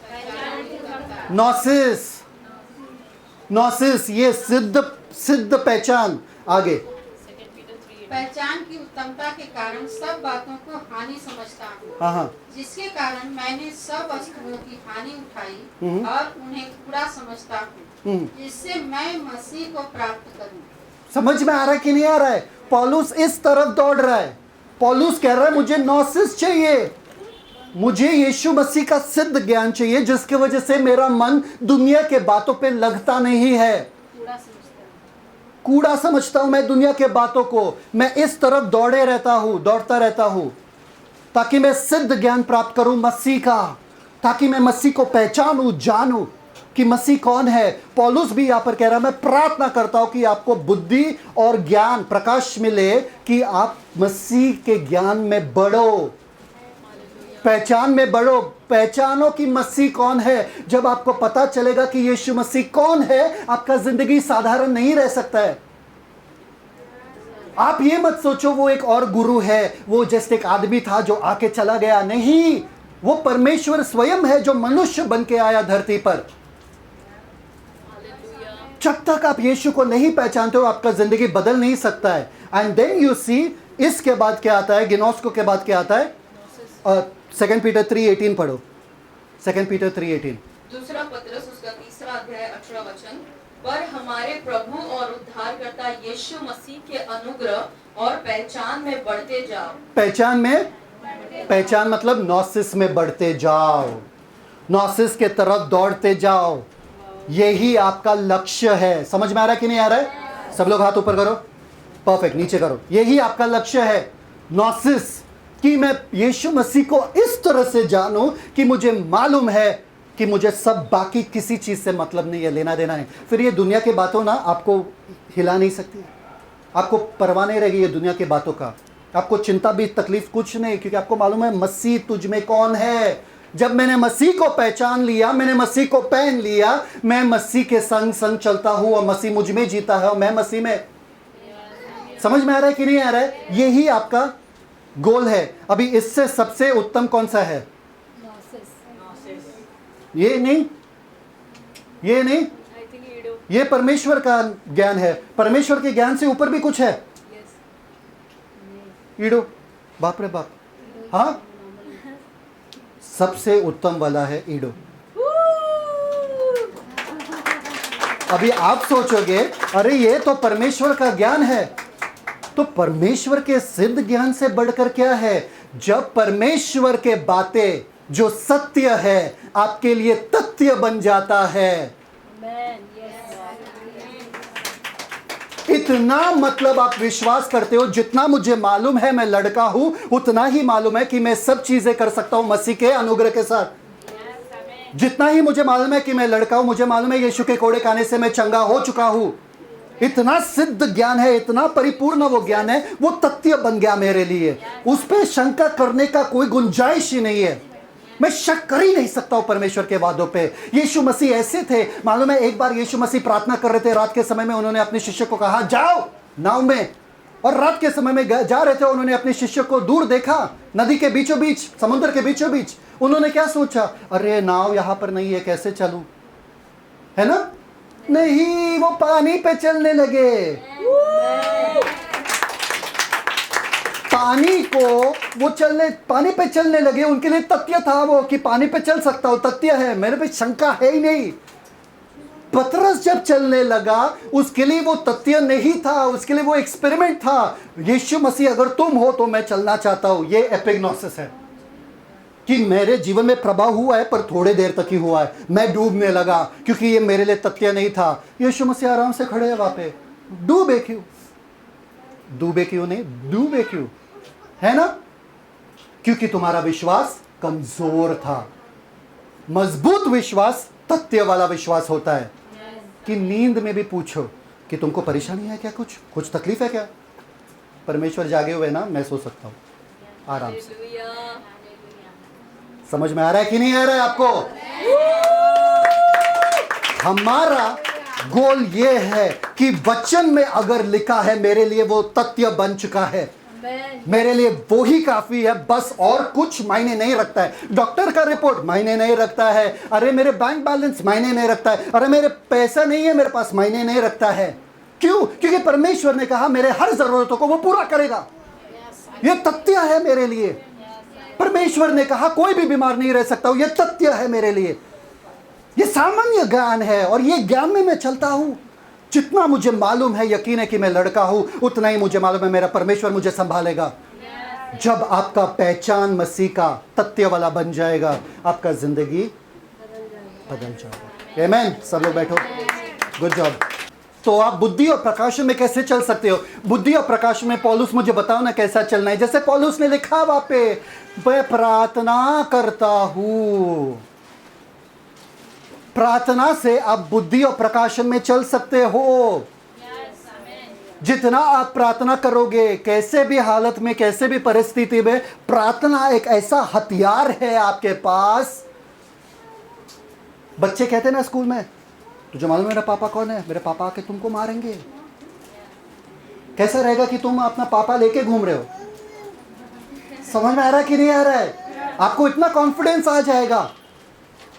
नोसिस, नोसिस ये सिद्ध पहचान। आगे, पहचान की उत्तमता के कारण सब बातों को हानि समझता हूँ। हाँ, जिसके कारण मैंने सब वस्तुओं की हानि उठाई और उन्हें पूरा समझता हूँ, जिससे मैं मसीह को प्राप्त करूँ। समझ में आ रहा है कि नहीं आ रहा है? पौलुस इस तरफ दौड़ रहा है। पौलुस कह रहा है मुझे नोसिस चाहिए, मुझे यीशु मसीह का सिद्ध ज्ञान चाहिए, जिसकी वजह से मेरा मन दुनिया के बातों पे लगता नहीं है। कूड़ा समझता हूं मैं दुनिया के बातों को। मैं इस तरफ दौड़ता रहता हूं ताकि मैं सिद्ध ज्ञान प्राप्त करूं मसीह का, ताकि मैं मसीह को पहचानूं, जानूं कि मसीह कौन है। पौलुस भी यहां पर कह रहा है मैं प्रार्थना करता हूं कि आपको बुद्धि और ज्ञान प्रकाश मिले, कि आप मसीह के ज्ञान में बढ़ो, पहचान में बढ़ो। पहचानो कि मसीह कौन है। जब आपको पता चलेगा कि यीशु मसीह कौन है, आपका जिंदगी साधारण नहीं रह सकता है। आप ये मत सोचो वो एक और गुरु है, वो जस्ट एक आदमी था जो आके चला गया। नहीं, वो परमेश्वर स्वयं है जो मनुष्य बन के आया धरती पर। जब तक आप यीशु को नहीं पहचानते हो आपका जिंदगी बदल नहीं सकता है। एंड देन यू सी, इसके बाद क्या आता है, गिनोस्को के बाद क्या आता है? 2 पीटर 3:18 पढ़ो। 2 पीटर 3:18। दूसरा पत्रस उसका 3 अध्याय 18 वचन, पर हमारे प्रभु और उद्धारकर्ता यीशु मसीह के अनुग्रह और पहचान में बढ़ते जाओ। पहचान में, पहचान मतलब नॉसिस में बढ़ते जाओ, नॉसिस के तरफ दौड़ते जाओ। यही आपका लक्ष्य है। समझ में आ रहा है कि नहीं आ रहा है? सब लोग हाथ ऊपर करो, परफेक्ट, नीचे करो। यही आपका लक्ष्य है, नॉसिस, कि मैं यीशु मसीह को इस तरह से जानूं कि मुझे मालूम है कि मुझे सब बाकी किसी चीज से मतलब नहीं है, लेना देना नहीं। फिर ये दुनिया की बातों ना आपको हिला नहीं सकती, आपको परवाह नहीं रहेगी ये दुनिया की बातों का, आपको चिंता भी तकलीफ कुछ नहीं, क्योंकि आपको मालूम है मसीह तुझ में कौन है। जब मैंने मसीह को पहचान लिया, मैंने मसीह को पहन लिया, मैं मसीह के संग संग चलता हूं और मसीह मुझ में जीता है और मैं मसीह में। समझ में आ रहा है कि नहीं आ रहा है? यही आपका गोल है। अभी इससे सबसे उत्तम कौन सा है? ये नहीं, ये नहीं, I think ईडो। ये परमेश्वर का ज्ञान है। परमेश्वर के ज्ञान से ऊपर भी कुछ है? ईडो, बाप रे बाप, हाँ, सबसे उत्तम वाला है ईडो। अभी आप सोचोगे अरे ये तो परमेश्वर का ज्ञान है, तो परमेश्वर के सिद्ध ज्ञान से बढ़कर क्या है? जब परमेश्वर के बातें जो सत्य है आपके लिए तथ्य बन जाता है, इतना मतलब आप विश्वास करते हो, जितना मुझे मालूम है मैं लड़का हूं, उतना ही मालूम है कि मैं सब चीजें कर सकता हूं मसीह के अनुग्रह के साथ। जितना ही मुझे मालूम है कि मैं लड़का हूं, मुझे मालूम है यीशु के कोड़े खाने से मैं चंगा हो चुका हूं। इतना सिद्ध ज्ञान है, इतना परिपूर्ण वो ज्ञान है, वो तथ्य बन गया मेरे लिए। उस पर शंका करने का कोई गुंजाइश ही नहीं है। मैं शक कर ही नहीं सकता हूं परमेश्वर के वादों पे। यीशु मसीह ऐसे थे, मालूम है एक बार यीशु मसीह प्रार्थना कर रहे थे रात के समय में, उन्होंने अपने शिष्य को कहा जाओ नाव में, और रात के समय में जा रहे थे, उन्होंने अपने शिष्य को दूर देखा, नदी के बीचों बीच, समुद्र के बीचों बीच। उन्होंने क्या सोचा? अरे नाव यहां पर नहीं है, कैसे चलूं, है ना? नहीं, वो पानी पे चलने लगे। पानी को वो पानी पे चलने लगे। उनके लिए तथ्य था वो कि पानी पे चल सकता हूं, तथ्य है, मेरे पे शंका है ही नहीं। पतरस जब चलने लगा, उसके लिए वो तथ्य नहीं था, उसके लिए वो एक्सपेरिमेंट था। यीशु मसीह अगर तुम हो तो मैं चलना चाहता हूं। ये एपिग्नोसिस है कि मेरे जीवन में प्रभाव हुआ है पर थोड़े देर तक ही हुआ है, मैं डूबने लगा क्योंकि ये मेरे लिए तथ्य नहीं था। यीशु मसीह आराम से खड़े हैं वहां पे। डूबे क्यों? डूबे क्यों नहीं, डूबे क्यों, है ना? क्योंकि तुम्हारा विश्वास कमजोर था। मजबूत विश्वास तथ्य वाला विश्वास होता है। कि नींद में भी पूछो कि तुमको परेशानी है क्या, कुछ तकलीफ है क्या, परमेश्वर जागे हुए ना, मैं सो सकता हूं आराम से। समझ में आ रहा है कि नहीं आ रहा है आपको? हमारा गोल ये है कि वचन में अगर लिखा है मेरे लिए वो तथ्य बन चुका है, मेरे लिए वो ही काफी है, बस और कुछ मायने नहीं रखता है। डॉक्टर का रिपोर्ट मायने नहीं रखता है, अरे मेरे बैंक बैलेंस मायने नहीं रखता है, अरे मेरे पैसा नहीं है मेरे पास मायने नहीं रखता है। क्यों? क्योंकि परमेश्वर ने कहा मेरे हर जरूरतों को वो पूरा करेगा। ये तथ्य है मेरे लिए। परमेश्वर ने कहा कोई भी बीमार नहीं रह सकता, ये तथ्य है मेरे लिए। ये सामान्य ज्ञान है और ये ज्ञान में मैं चलता हूं। जितना मुझे मालूम है, यकीन है कि मैं लड़का हूं, उतना ही मुझे मालूम है मेरा परमेश्वर मुझे संभालेगा। जब आपका पहचान मसीह का तथ्य वाला बन जाएगा, आपका जिंदगी बदल जाएगा। आमीन। सब लोग बैठो, गुड जॉब। तो आप बुद्धि और प्रकाशन में कैसे चल सकते हो? बुद्धि और प्रकाशन में पौलुस मुझे बताओ ना कैसा चलना है। जैसे पौलुस ने लिखा वहां पे, मैं प्रार्थना करता हूं। प्रार्थना से आप बुद्धि और प्रकाशन में चल सकते हो। जितना आप प्रार्थना करोगे, कैसे भी हालत में, कैसे भी परिस्थिति में, प्रार्थना एक ऐसा हथियार है आपके पास। बच्चे कहते हैं ना स्कूल में, तुझे मालूम मेरा पापा कौन है? मेरे पापा आके तुमको मारेंगे। कैसा रहेगा कि तुम अपना पापा लेके घूम रहे हो? समझ में आ रहा है कि नहीं आ रहा है? आपको इतना कॉन्फिडेंस आ जाएगा,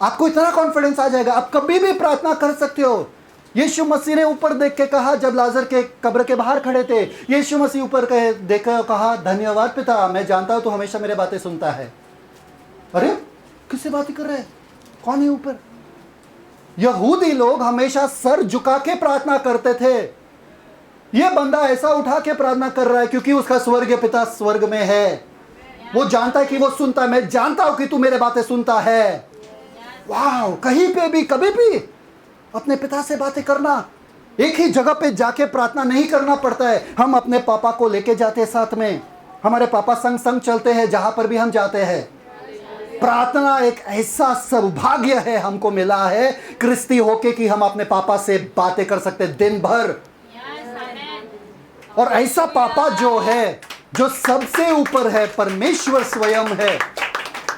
आपको इतना कॉन्फिडेंस आ जाएगा, आप कभी भी प्रार्थना कर सकते हो। यीशु मसीह ने ऊपर देख के कहा, जब लाजर के कब्र के बाहर खड़े थे, यीशु मसीह ऊपर देख कर कहा, धन्यवाद पिता, मैं जानता हूं तू हमेशा मेरे बातें सुनता है। अरे किससे बातें कर रहे हैं, कौन है ऊपर? यहूदी लोग हमेशा सर झुका के प्रार्थना करते थे। यह बंदा ऐसा उठा के प्रार्थना कर रहा है क्योंकि उसका स्वर्गीय पिता स्वर्ग में है। वो जानता है कि वो सुनता है। मैं जानता हूं कि तू मेरे बातें सुनता है। वाह, कहीं पे भी कभी भी अपने पिता से बातें करना, एक ही जगह पे जाके प्रार्थना नहीं करना पड़ता है। हम अपने पापा को लेके जाते हैं साथ में, हमारे पापा संग संग चलते हैं जहां पर भी हम जाते हैं। प्रार्थना एक ऐसा सौभाग्य है हमको मिला है क्रिस्ती होके कि हम अपने पापा से बातें कर सकते हैं दिन भर। और ऐसा पापा जो है, जो सबसे ऊपर है, परमेश्वर स्वयं है,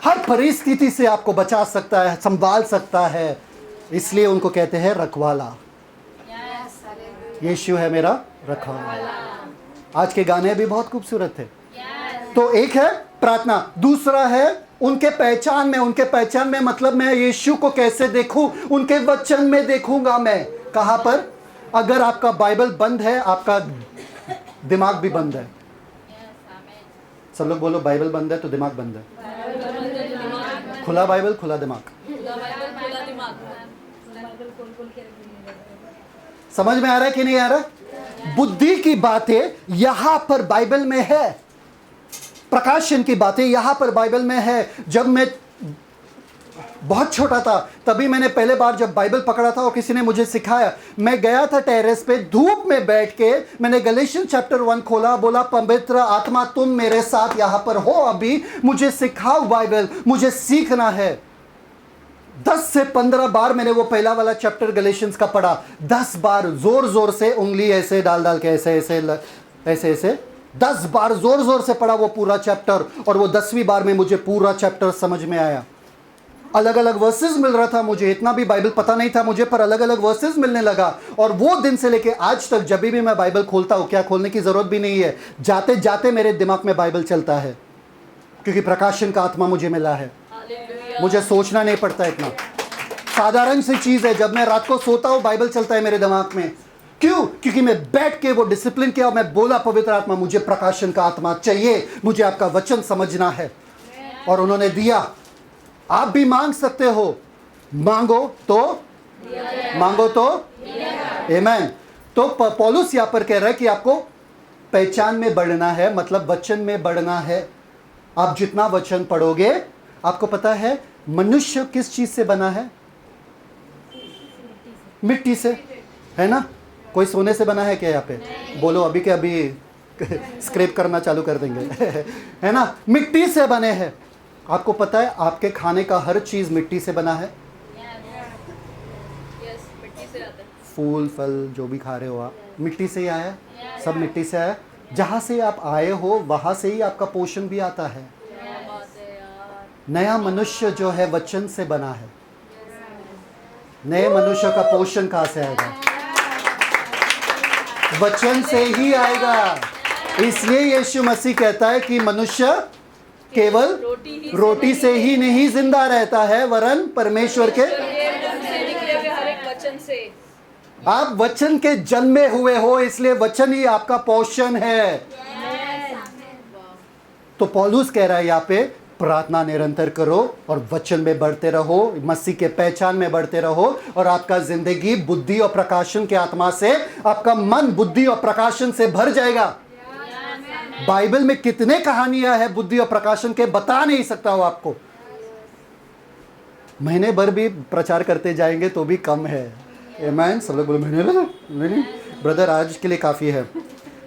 हर परिस्थिति से आपको बचा सकता है, संभाल सकता है। इसलिए उनको कहते हैं रखवाला। यीशु है मेरा रखवाला। आज के गाने भी बहुत खूबसूरत थे। तो एक है प्रार्थना, दूसरा है उनके पहचान में। उनके पहचान में मतलब मैं यीशु को कैसे देखूं? उनके वचन में देखूंगा मैं। कहां पर? अगर आपका बाइबल बंद है, आपका दिमाग भी बंद है। सब लोग बोलो, बाइबल बंद है तो दिमाग बंद है। खुला बाइबल, खुला दिमाग। समझ में आ रहा है कि नहीं आ रहा? बुद्धि की बातें यहां पर बाइबल में है, प्रकाशन की बातें यहां पर बाइबल में है। जब मैं बहुत छोटा था तभी मैंने पहले बार जब बाइबल पकड़ा था और किसी ने मुझे सिखाया, मैं गया था टेरेस पे धूप में बैठ के, मैंने गलेशियन चैप्टर 1 खोला, बोला पवित्र आत्मा तुम मेरे साथ यहां पर हो, अभी मुझे सिखाओ बाइबल, मुझे सीखना है। 10 से 15 बार मैंने वो पहला वाला चैप्टर गलेशियंस का पढ़ा। 10 बार जोर जोर से उंगली ऐसे डाल डाल के ऐसे ऐसे 10 बार जोर जोर से पढ़ा वो पूरा चैप्टर। और वो 10वीं बार में मुझे पूरा चैप्टर समझ में आया। अलग अलग वर्सेस मिल रहा था मुझे, इतना भी बाइबल पता नहीं था मुझे, पर अलग अलग वर्सेस मिलने लगा। और वो दिन से लेके आज तक जब भी मैं बाइबल खोलता हूँ, क्या खोलने की जरूरत भी नहीं है, जाते जाते मेरे दिमाग में बाइबल चलता है, क्योंकि प्रकाशन का आत्मा मुझे मिला है। मुझे सोचना नहीं पड़ता इतना, साधारण सी चीज है। जब मैं रात को सोता हूँ बाइबल चलता है मेरे दिमाग में। क्यों? क्योंकि मैं बैठ के वो डिसिप्लिन किया और मैं बोला, पवित्र आत्मा मुझे प्रकाशन का आत्मा चाहिए, मुझे आपका वचन समझना है। और उन्होंने दिया। आप भी मांग सकते हो, मांगो तो आमेन। तो पौलुस यहाँ पर कह रहा है कि आपको पहचान में बढ़ना है, मतलब वचन में बढ़ना है। आप जितना वचन पढ़ोगे, आपको पता है मनुष्य किस चीज से बना है? मिट्टी से, है ना? कोई सोने से बना है क्या यहाँ पे? बोलो अभी के अभी स्क्रैप करना चालू कर देंगे है ना? मिट्टी से बने हैं। आपको पता है आपके खाने का हर चीज मिट्टी से बना है। मिट्टी से आता है। फूल फल जो भी खा रहे हो आप, मिट्टी से ही आया है, सब मिट्टी से आया। जहां से आप आए हो वहां से ही आपका पोषण भी आता है। नया मनुष्य जो है वचन से बना है। नए मनुष्य का पोषण कहां से आएगा? वचन से ही आएगा। इसलिए यीशु मसीह कहता है कि मनुष्य केवल रोटी से ही नहीं जिंदा रहता है, वरन परमेश्वर के हर एक वचन से। आप वचन के जन्मे हुए हो, इसलिए वचन ही आपका पोषण है। तो पौलुस कह रहा है यहाँ पे, प्रार्थना निरंतर करो और वचन में बढ़ते रहो, मसीह के पहचान में बढ़ते रहो, और आपका जिंदगी बुद्धि और प्रकाशन के आत्मा से, आपका मन बुद्धि और प्रकाशन से भर जाएगा। बाइबल में कितने कहानियां हैं बुद्धि और प्रकाशन के, बता नहीं सकता हूं आपको। महीने भर भी प्रचार करते जाएंगे तो भी कम है। आमीन। सब लोग बोलो महीने ब्रदर, आज के लिए काफ़ी है।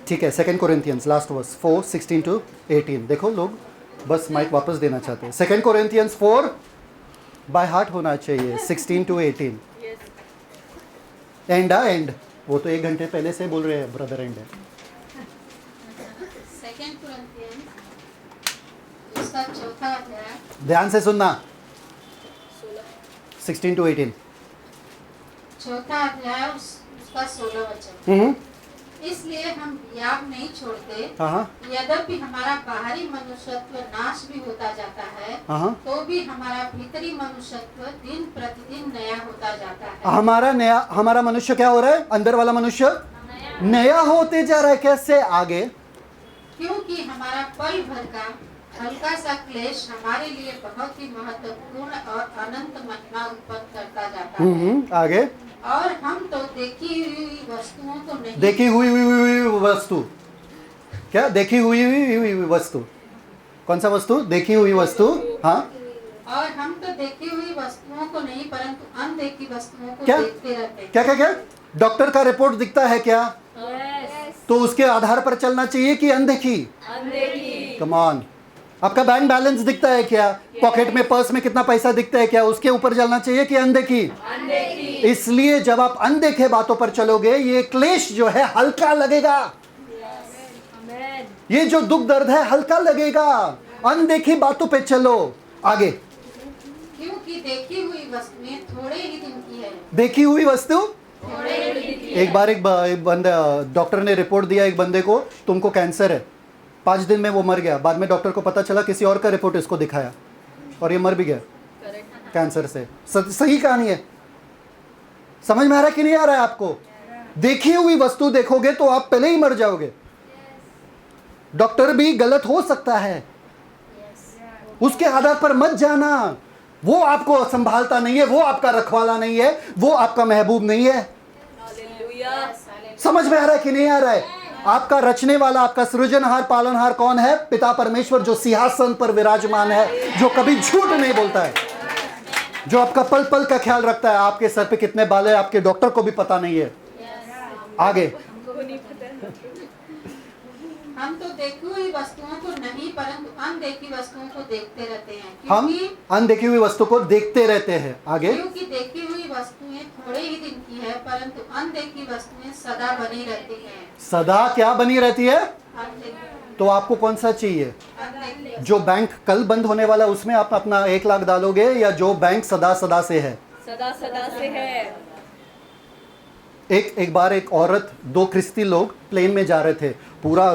ठीक है, 2 कोरिन्थियंस लास्ट वर्स 4:16-18। देखो लोग बस माइक वापस देना चाहते हैं। 2 कोरिन्थियंस 4 बाय हार्ट होना चाहिए, 16-18। एंड वो तो 1 घंटे पहले से बोल रहे हैं ब्रदर। एंड है 2 कुरिन्थियंस उसका 4था अध्याय, ध्यान से सुनना, 16-18। 4था अध्याय उसका 16 वचन। इसलिए हम याग नहीं छोड़ते। हाँ यद्यपि हमारा बाहरी मनुष्यत्व नाश भी होता जाता है, हाँ। तो भी हमारा भीतरी मनुष्यत्व दिन प्रतिदिन नया होता जाता है। हमारा मनुष्य क्या हो रहा है? अंदर वाला मनुष्य नया होते जा रहा है। कैसे? आगे, क्योंकि हमारा पल भर का हल्का सा क्लेश हमारे लिए बहुत ही महत्वपूर्ण और अनंत महिमा उत्पन्न करता जाता है। आगे। और हम तो देखी हुई वस्तुओं को नहीं, देखी हुई वस्तु। क्या? देखी हुई वस्तु। कौन सा वस्तु? देखी हुई वस्तु। हाँ। और हम तो देखी हुई वस्तुओं को नहीं परंतु अनदेखी वस्तुओं को क्या? देखते रहते हैं। क्या क्या क्या? डॉक्टर का रिपोर्ट दिखता है क्या? तो उसके आधार पर चलना चाहिए कि अनदेखी? Come on. आपका बैंक बैलेंस दिखता है क्या? पॉकेट में, पर्स में कितना पैसा दिखता है क्या? उसके ऊपर चलना चाहिए कि अनदेखी? इसलिए जब आप अनदेखे बातों पर चलोगे, ये क्लेश जो है हल्का लगेगा। ये जो दुख दर्द है हल्का लगेगा। अनदेखी बातों पे चलो। आगे। क्योंकि देखी हुई वस्तुएं थोड़े ही दिन की है। देखी हुई वस्तु थोड़े ही दिन की एक बार एक बंदे, डॉक्टर ने रिपोर्ट दिया एक बंदे को, तुमको कैंसर है। 5 दिन में वो मर गया। बाद में डॉक्टर को पता चला किसी और का रिपोर्ट इसको दिखाया और ये मर भी गया कैंसर से। सही कहानी है। समझ में आ रहा है कि नहीं आ रहा है आपको? देखी हुई वस्तु देखोगे तो आप पहले ही मर जाओगे। डॉक्टर भी गलत हो सकता है, उसके आधार पर मत जाना। वो आपको संभालता नहीं है, वो आपका रखवाला नहीं है, वो आपका महबूब नहीं है। समझ में आ रहा है कि नहीं आ रहा है? आपका रचने वाला, आपका सृजनहार, पालनहार कौन है? पिता परमेश्वर, जो सिंहासन पर विराजमान है, जो कभी झूठ नहीं बोलता है, जो आपका पल पल का ख्याल रखता है। आपके सर पे कितने बाल है आपके डॉक्टर को भी पता नहीं है। आगे। हम तो देखी हुई वस्तुओं को नहीं परंतु अनदेखी वस्तुओं को देखते रहते हैं। हम अनदेखी हुई वस्तु को देखते रहते हैं। आगे। क्योंकि देखी हुई वस्तुएं थोड़े ही दिन की है परंतु अनदेखी वस्तुएं सदा बनी रहती हैं। सदा क्या बनी रहती है? अनदेखी। तो आपको कौन सा चाहिए? अनदेखी। जो बैंक कल बंद होने वाला उसमें आप अपना 1 लाख डालोगे, या जो बैंक सदा सदा से है? सदा सदा से है। एक बार एक औरत, 2 ख्रिस्ती लोग प्लेन में जा रहे थे, पूरा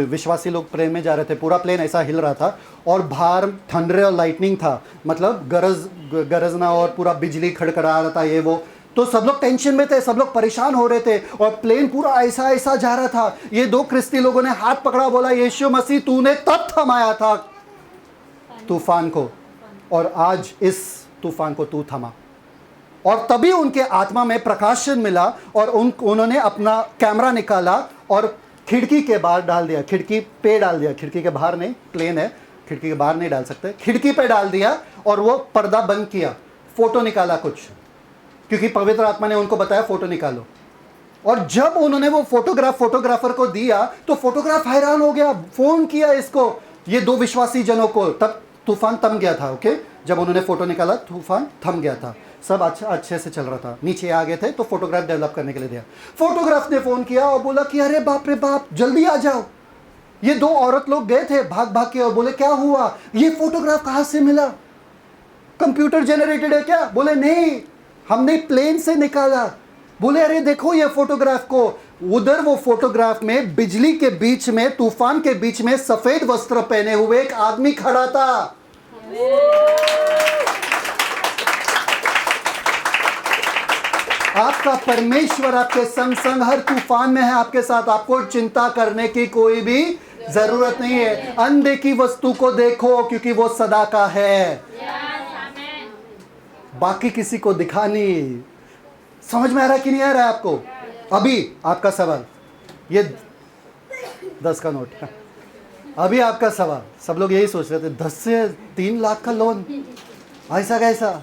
विश्वासी लोग प्लेन में जा रहे थे, पूरा प्लेन ऐसा हिल रहा था और बाहर थंडर और लाइटनिंग था, मतलब गरजना और पूरा बिजली खड़खड़ा रहा था, ये वो। तो सब लोग टेंशन में थे, सब लोग परेशान हो रहे थे और प्लेन पूरा ऐसा ऐसा जा रहा था। ये 2 ख्रिस्ती लोगों ने हाथ पकड़ा, बोला, यीशु मसीह तूने तब थमाया था तूफान को, और आज इस तूफान को तू थमा। और तभी उनके आत्मा में प्रकाशन मिला और उन्होंने अपना कैमरा निकाला और खिड़की के बाहर डाल दिया, खिड़की पे डाल दिया। खिड़की के बाहर नहीं, प्लेन है, खिड़की के बाहर नहीं डाल सकते, खिड़की पे डाल दिया और वो पर्दा बंद किया, फोटो निकाला कुछ, क्योंकि पवित्र आत्मा ने उनको बताया फोटो निकालो। और जब उन्होंने वो फोटोग्राफर को दिया तो फोटोग्राफ हैरान हो गया, फोन किया इसको, ये 2 विश्वासी जनों को। तब तूफान थम गया था। ओके, जब उन्होंने फोटो निकाला तूफान थम गया था, सब अच्छे से चल रहा था। नीचे आ गए थे तो फोटोग्राफ डेवलप करने के लिए दिया। फोटोग्राफ ने फोन किया और बोला कि अरे बाप रे बाप, जल्दी आ जाओ। ये 2 औरत लोग गए थे भाग भाग के और बोले क्या हुआ, ये फोटोग्राफ कहाँ से मिला? कंप्यूटर जनरेटेड है क्या? बोले नहीं, हमने प्लेन से निकाला। बोले अरे देखो ये फोटोग्राफ को। उधर वो फोटोग्राफ में बिजली के बीच में, तूफान के बीच में सफेद वस्त्र पहने हुए एक आदमी खड़ा था। आपका परमेश्वर आपके संग संग हर तूफान में है, आपके साथ। आपको चिंता करने की कोई भी जरूरत नहीं है। अनदेखी वस्तु को देखो क्योंकि वो सदा का है, बाकी किसी को दिखा नहीं। समझ में आ रहा है कि नहीं आ रहा है आपको? अभी आपका सवाल, ये 10 का नोट, अभी आपका सवाल। सब लोग यही सोच रहे थे 10 से 3 लाख का लोन, ऐसा कैसा?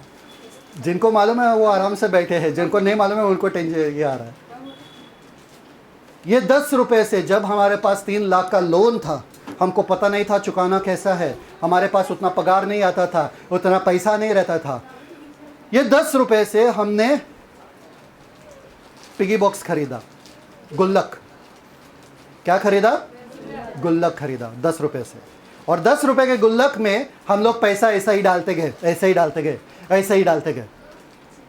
जिनको मालूम है वो आराम से बैठे हैं, जिनको नहीं मालूम है उनको टेंशन ये आ रहा है। ये 10 रुपए से, जब हमारे पास 3 लाख का लोन था, हमको पता नहीं था चुकाना कैसा है, हमारे पास उतना पगार नहीं आता था, उतना पैसा नहीं रहता था। ये 10 रुपए से हमने पिगी बॉक्स खरीदा, गुल्लक। क्या खरीदा? गुल्लक खरीदा 10 रुपए से। और 10 रुपए के गुल्लक में हम लोग पैसा ऐसा ही डालते गए, ऐसे ही डालते गए, ऐसे ही डालते गए।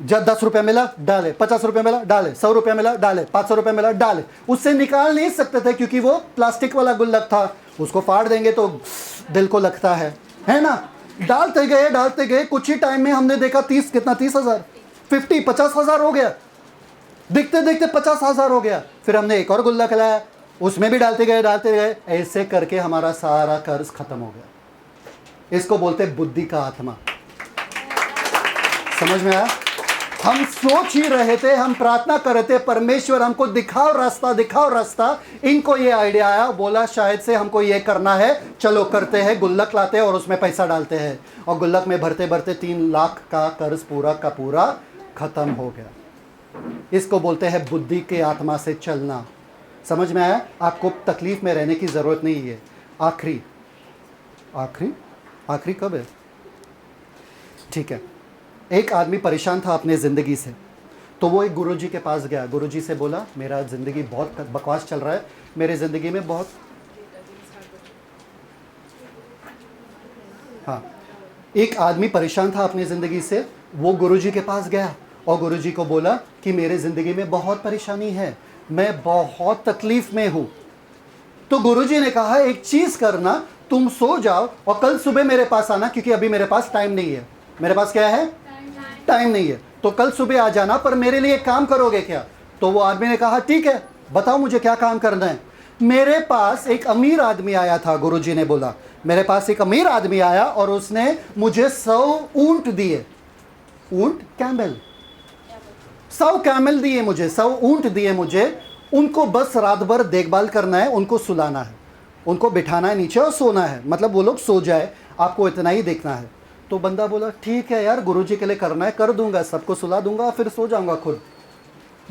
जब 10 रुपया मिला डाले, 50 रुपया मिला डाले, 100 रुपया मिला डाले, 500 रुपया मिला डाले। उससे निकाल नहीं सकते थे क्योंकि वो प्लास्टिक वाला गुल्लक था, उसको फाड़ देंगे तो दिल को लगता है ना। डालते गए, कुछ ही टाइम में हमने देखा 30,000 50,000 हो गया, देखते देखते 50,000 हो गया। फिर हमने एक और गुल्लक लाया, उसमें भी डालते गए, ऐसे करके हमारा सारा कर्ज खत्म हो गया। इसको बोलते बुद्धि का आत्मा। समझ में आया? हम सोच ही रहे थे, हम प्रार्थना कर रहे थे, परमेश्वर हमको दिखाओ रास्ता। इनको ये आइडिया आया, बोला शायद से हमको ये करना है, चलो करते हैं। गुल्लक लाते हैं और उसमें पैसा डालते हैं, और गुल्लक में भरते भरते 3 लाख का कर्ज पूरा का पूरा खत्म हो गया। इसको बोलते हैं बुद्धि के आत्मा से चलना। समझ में आया? आपको तकलीफ में रहने की जरूरत नहीं है। आखिरी कब है? ठीक है। एक आदमी परेशान था अपने ज़िंदगी से, तो वो एक गुरुजी के पास गया। गुरुजी से बोला, मेरा ज़िंदगी बहुत बकवास चल रहा है, मेरे ज़िंदगी में बहुत एक आदमी परेशान था अपनी ज़िंदगी से, वो गुरुजी के पास गया और गुरुजी को बोला कि मेरे ज़िंदगी में बहुत परेशानी है, मैं बहुत तकलीफ़ में हूँ। तो गुरुजी ने कहा, एक चीज़ करना, तुम सो जाओ और कल सुबह मेरे पास आना, क्योंकि अभी मेरे पास टाइम नहीं है। मेरे पास क्या है? टाइम नहीं है। तो कल सुबह आ जाना, पर मेरे लिए काम करोगे क्या? तो वो आदमी ने कहा, ठीक है, बताओ मुझे क्या काम करना है। मेरे पास एक अमीर आदमी आया था, गुरुजी ने बोला, मेरे पास एक अमीर आदमी आया और उसने मुझे 100 ऊंट दिए। ऊंट? कैमल। 100 कैमल दिए मुझे, 100 ऊंट दिए मुझे। उनको बस रात भर देखभाल करना है, उनको सुलाना है, उनको बिठाना है नीचे और सोना है, मतलब वो लोग सो जाए, आपको इतना ही देखना है। तो बंदा बोला, ठीक है यार, गुरुजी के लिए करना है, कर दूंगा, सबको सुला दूंगा, फिर सो जाऊंगा खुद।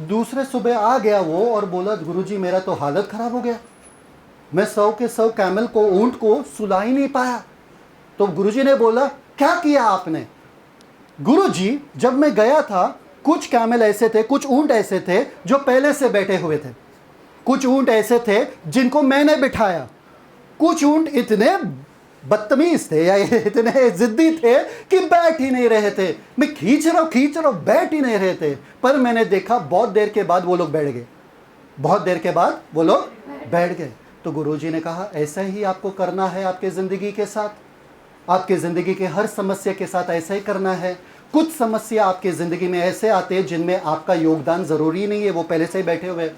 दूसरे सुबह आ गया वो और बोला, गुरुजी मेरा तो हालत खराब हो गया, मैं 100 के 100 कैमल को, ऊंट को सुला ही नहीं पाया। तो गुरुजी ने बोला, क्या किया आपने? गुरुजी, जब मैं गया था, कुछ कैमल ऐसे थे, कुछ ऊंट ऐसे थे जो पहले से बैठे हुए थे, कुछ ऊंट ऐसे थे जिनको मैंने बिठाया, कुछ ऊंट इतने बदतमीज थे या इतने जिद्दी थे कि बैठ ही नहीं रहे थे। मैं खींच रहा हूं, बैठ ही नहीं रहे थे। पर मैंने देखा बहुत देर के बाद वो लोग बैठ गए, बहुत देर के बाद वो लोग बैठ गए। तो गुरुजी ने कहा, ऐसा ही आपको करना है आपके ज़िंदगी के साथ, आपके ज़िंदगी के हर समस्या के साथ ऐसा ही करना है। कुछ समस्या आपके ज़िंदगी में ऐसे आते हैं जिनमें आपका योगदान ज़रूरी नहीं है, वो पहले से ही बैठे हुए,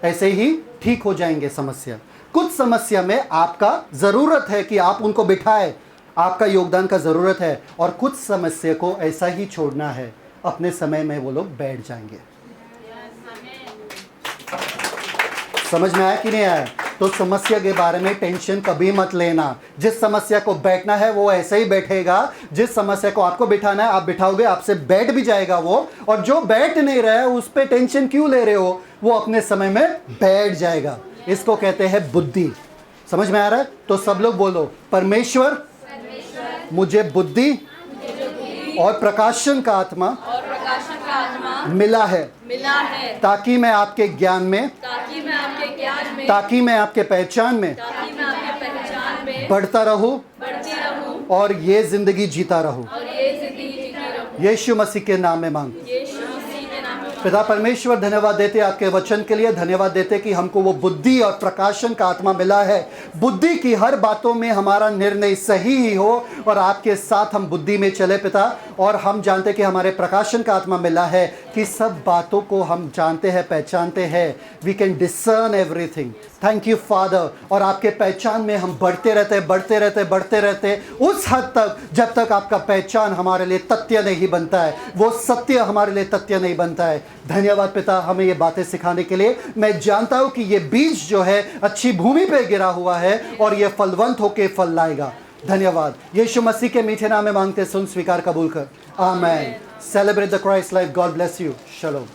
ऐसे ही ठीक हो जाएंगे समस्या। कुछ समस्या में आपका ज़रूरत है कि आप उनको बिठाए, आपका योगदान का ज़रूरत है, और कुछ समस्या को ऐसा ही छोड़ना है, अपने समय में वो लोग बैठ जाएंगे। समझ में आया कि नहीं आया? तो समस्या के बारे में टेंशन कभी मत लेना। जिस समस्या को बैठना है वो ऐसे ही बैठेगा, जिस समस्या को आपको बिठाना है आप बिठाओगे, आपसे बैठ भी जाएगा वो, और जो बैठ नहीं रहा है उस पर टेंशन क्यों ले रहे हो, वो अपने समय में बैठ जाएगा। इसको कहते हैं बुद्धि। समझ में आ रहा है? तो सब लोग बोलो, परमेश्वर मुझे बुद्धि और प्रकाशन का आत्मा मिला है, ताकि मैं आपके ज्ञान में, ताकि मैं आपके पहचान में बढ़ता रहूं और ये जिंदगी जीता रहूं। यीशु मसीह के नाम में मांग। पिता परमेश्वर, धन्यवाद देते आपके वचन के लिए, धन्यवाद देते कि हमको वो बुद्धि और प्रकाशन का आत्मा मिला है। बुद्धि की हर बातों में हमारा निर्णय सही ही हो और आपके साथ हम बुद्धि में चले पिता। और हम जानते कि हमारे प्रकाशन का आत्मा मिला है कि सब बातों को हम जानते हैं, पहचानते हैं। We can discern everything. Thank you Father. और आपके पहचान में हम बढ़ते रहते उस हद तक जब तक आपका पहचान हमारे लिए तथ्य नहीं बनता है, वो सत्य हमारे लिए तथ्य नहीं बनता है। धन्यवाद पिता हमें ये बातें सिखाने के लिए। मैं जानता हूं कि ये बीज जो है अच्छी भूमि पे गिरा हुआ है और ये फलवंत होके फल लाएगा। धन्यवाद। यीशु मसीह के मीठे नाम में मांगते, सुन, स्वीकार, कबूल कर। Amen. Celebrate the Christ life. God bless you. शलोम।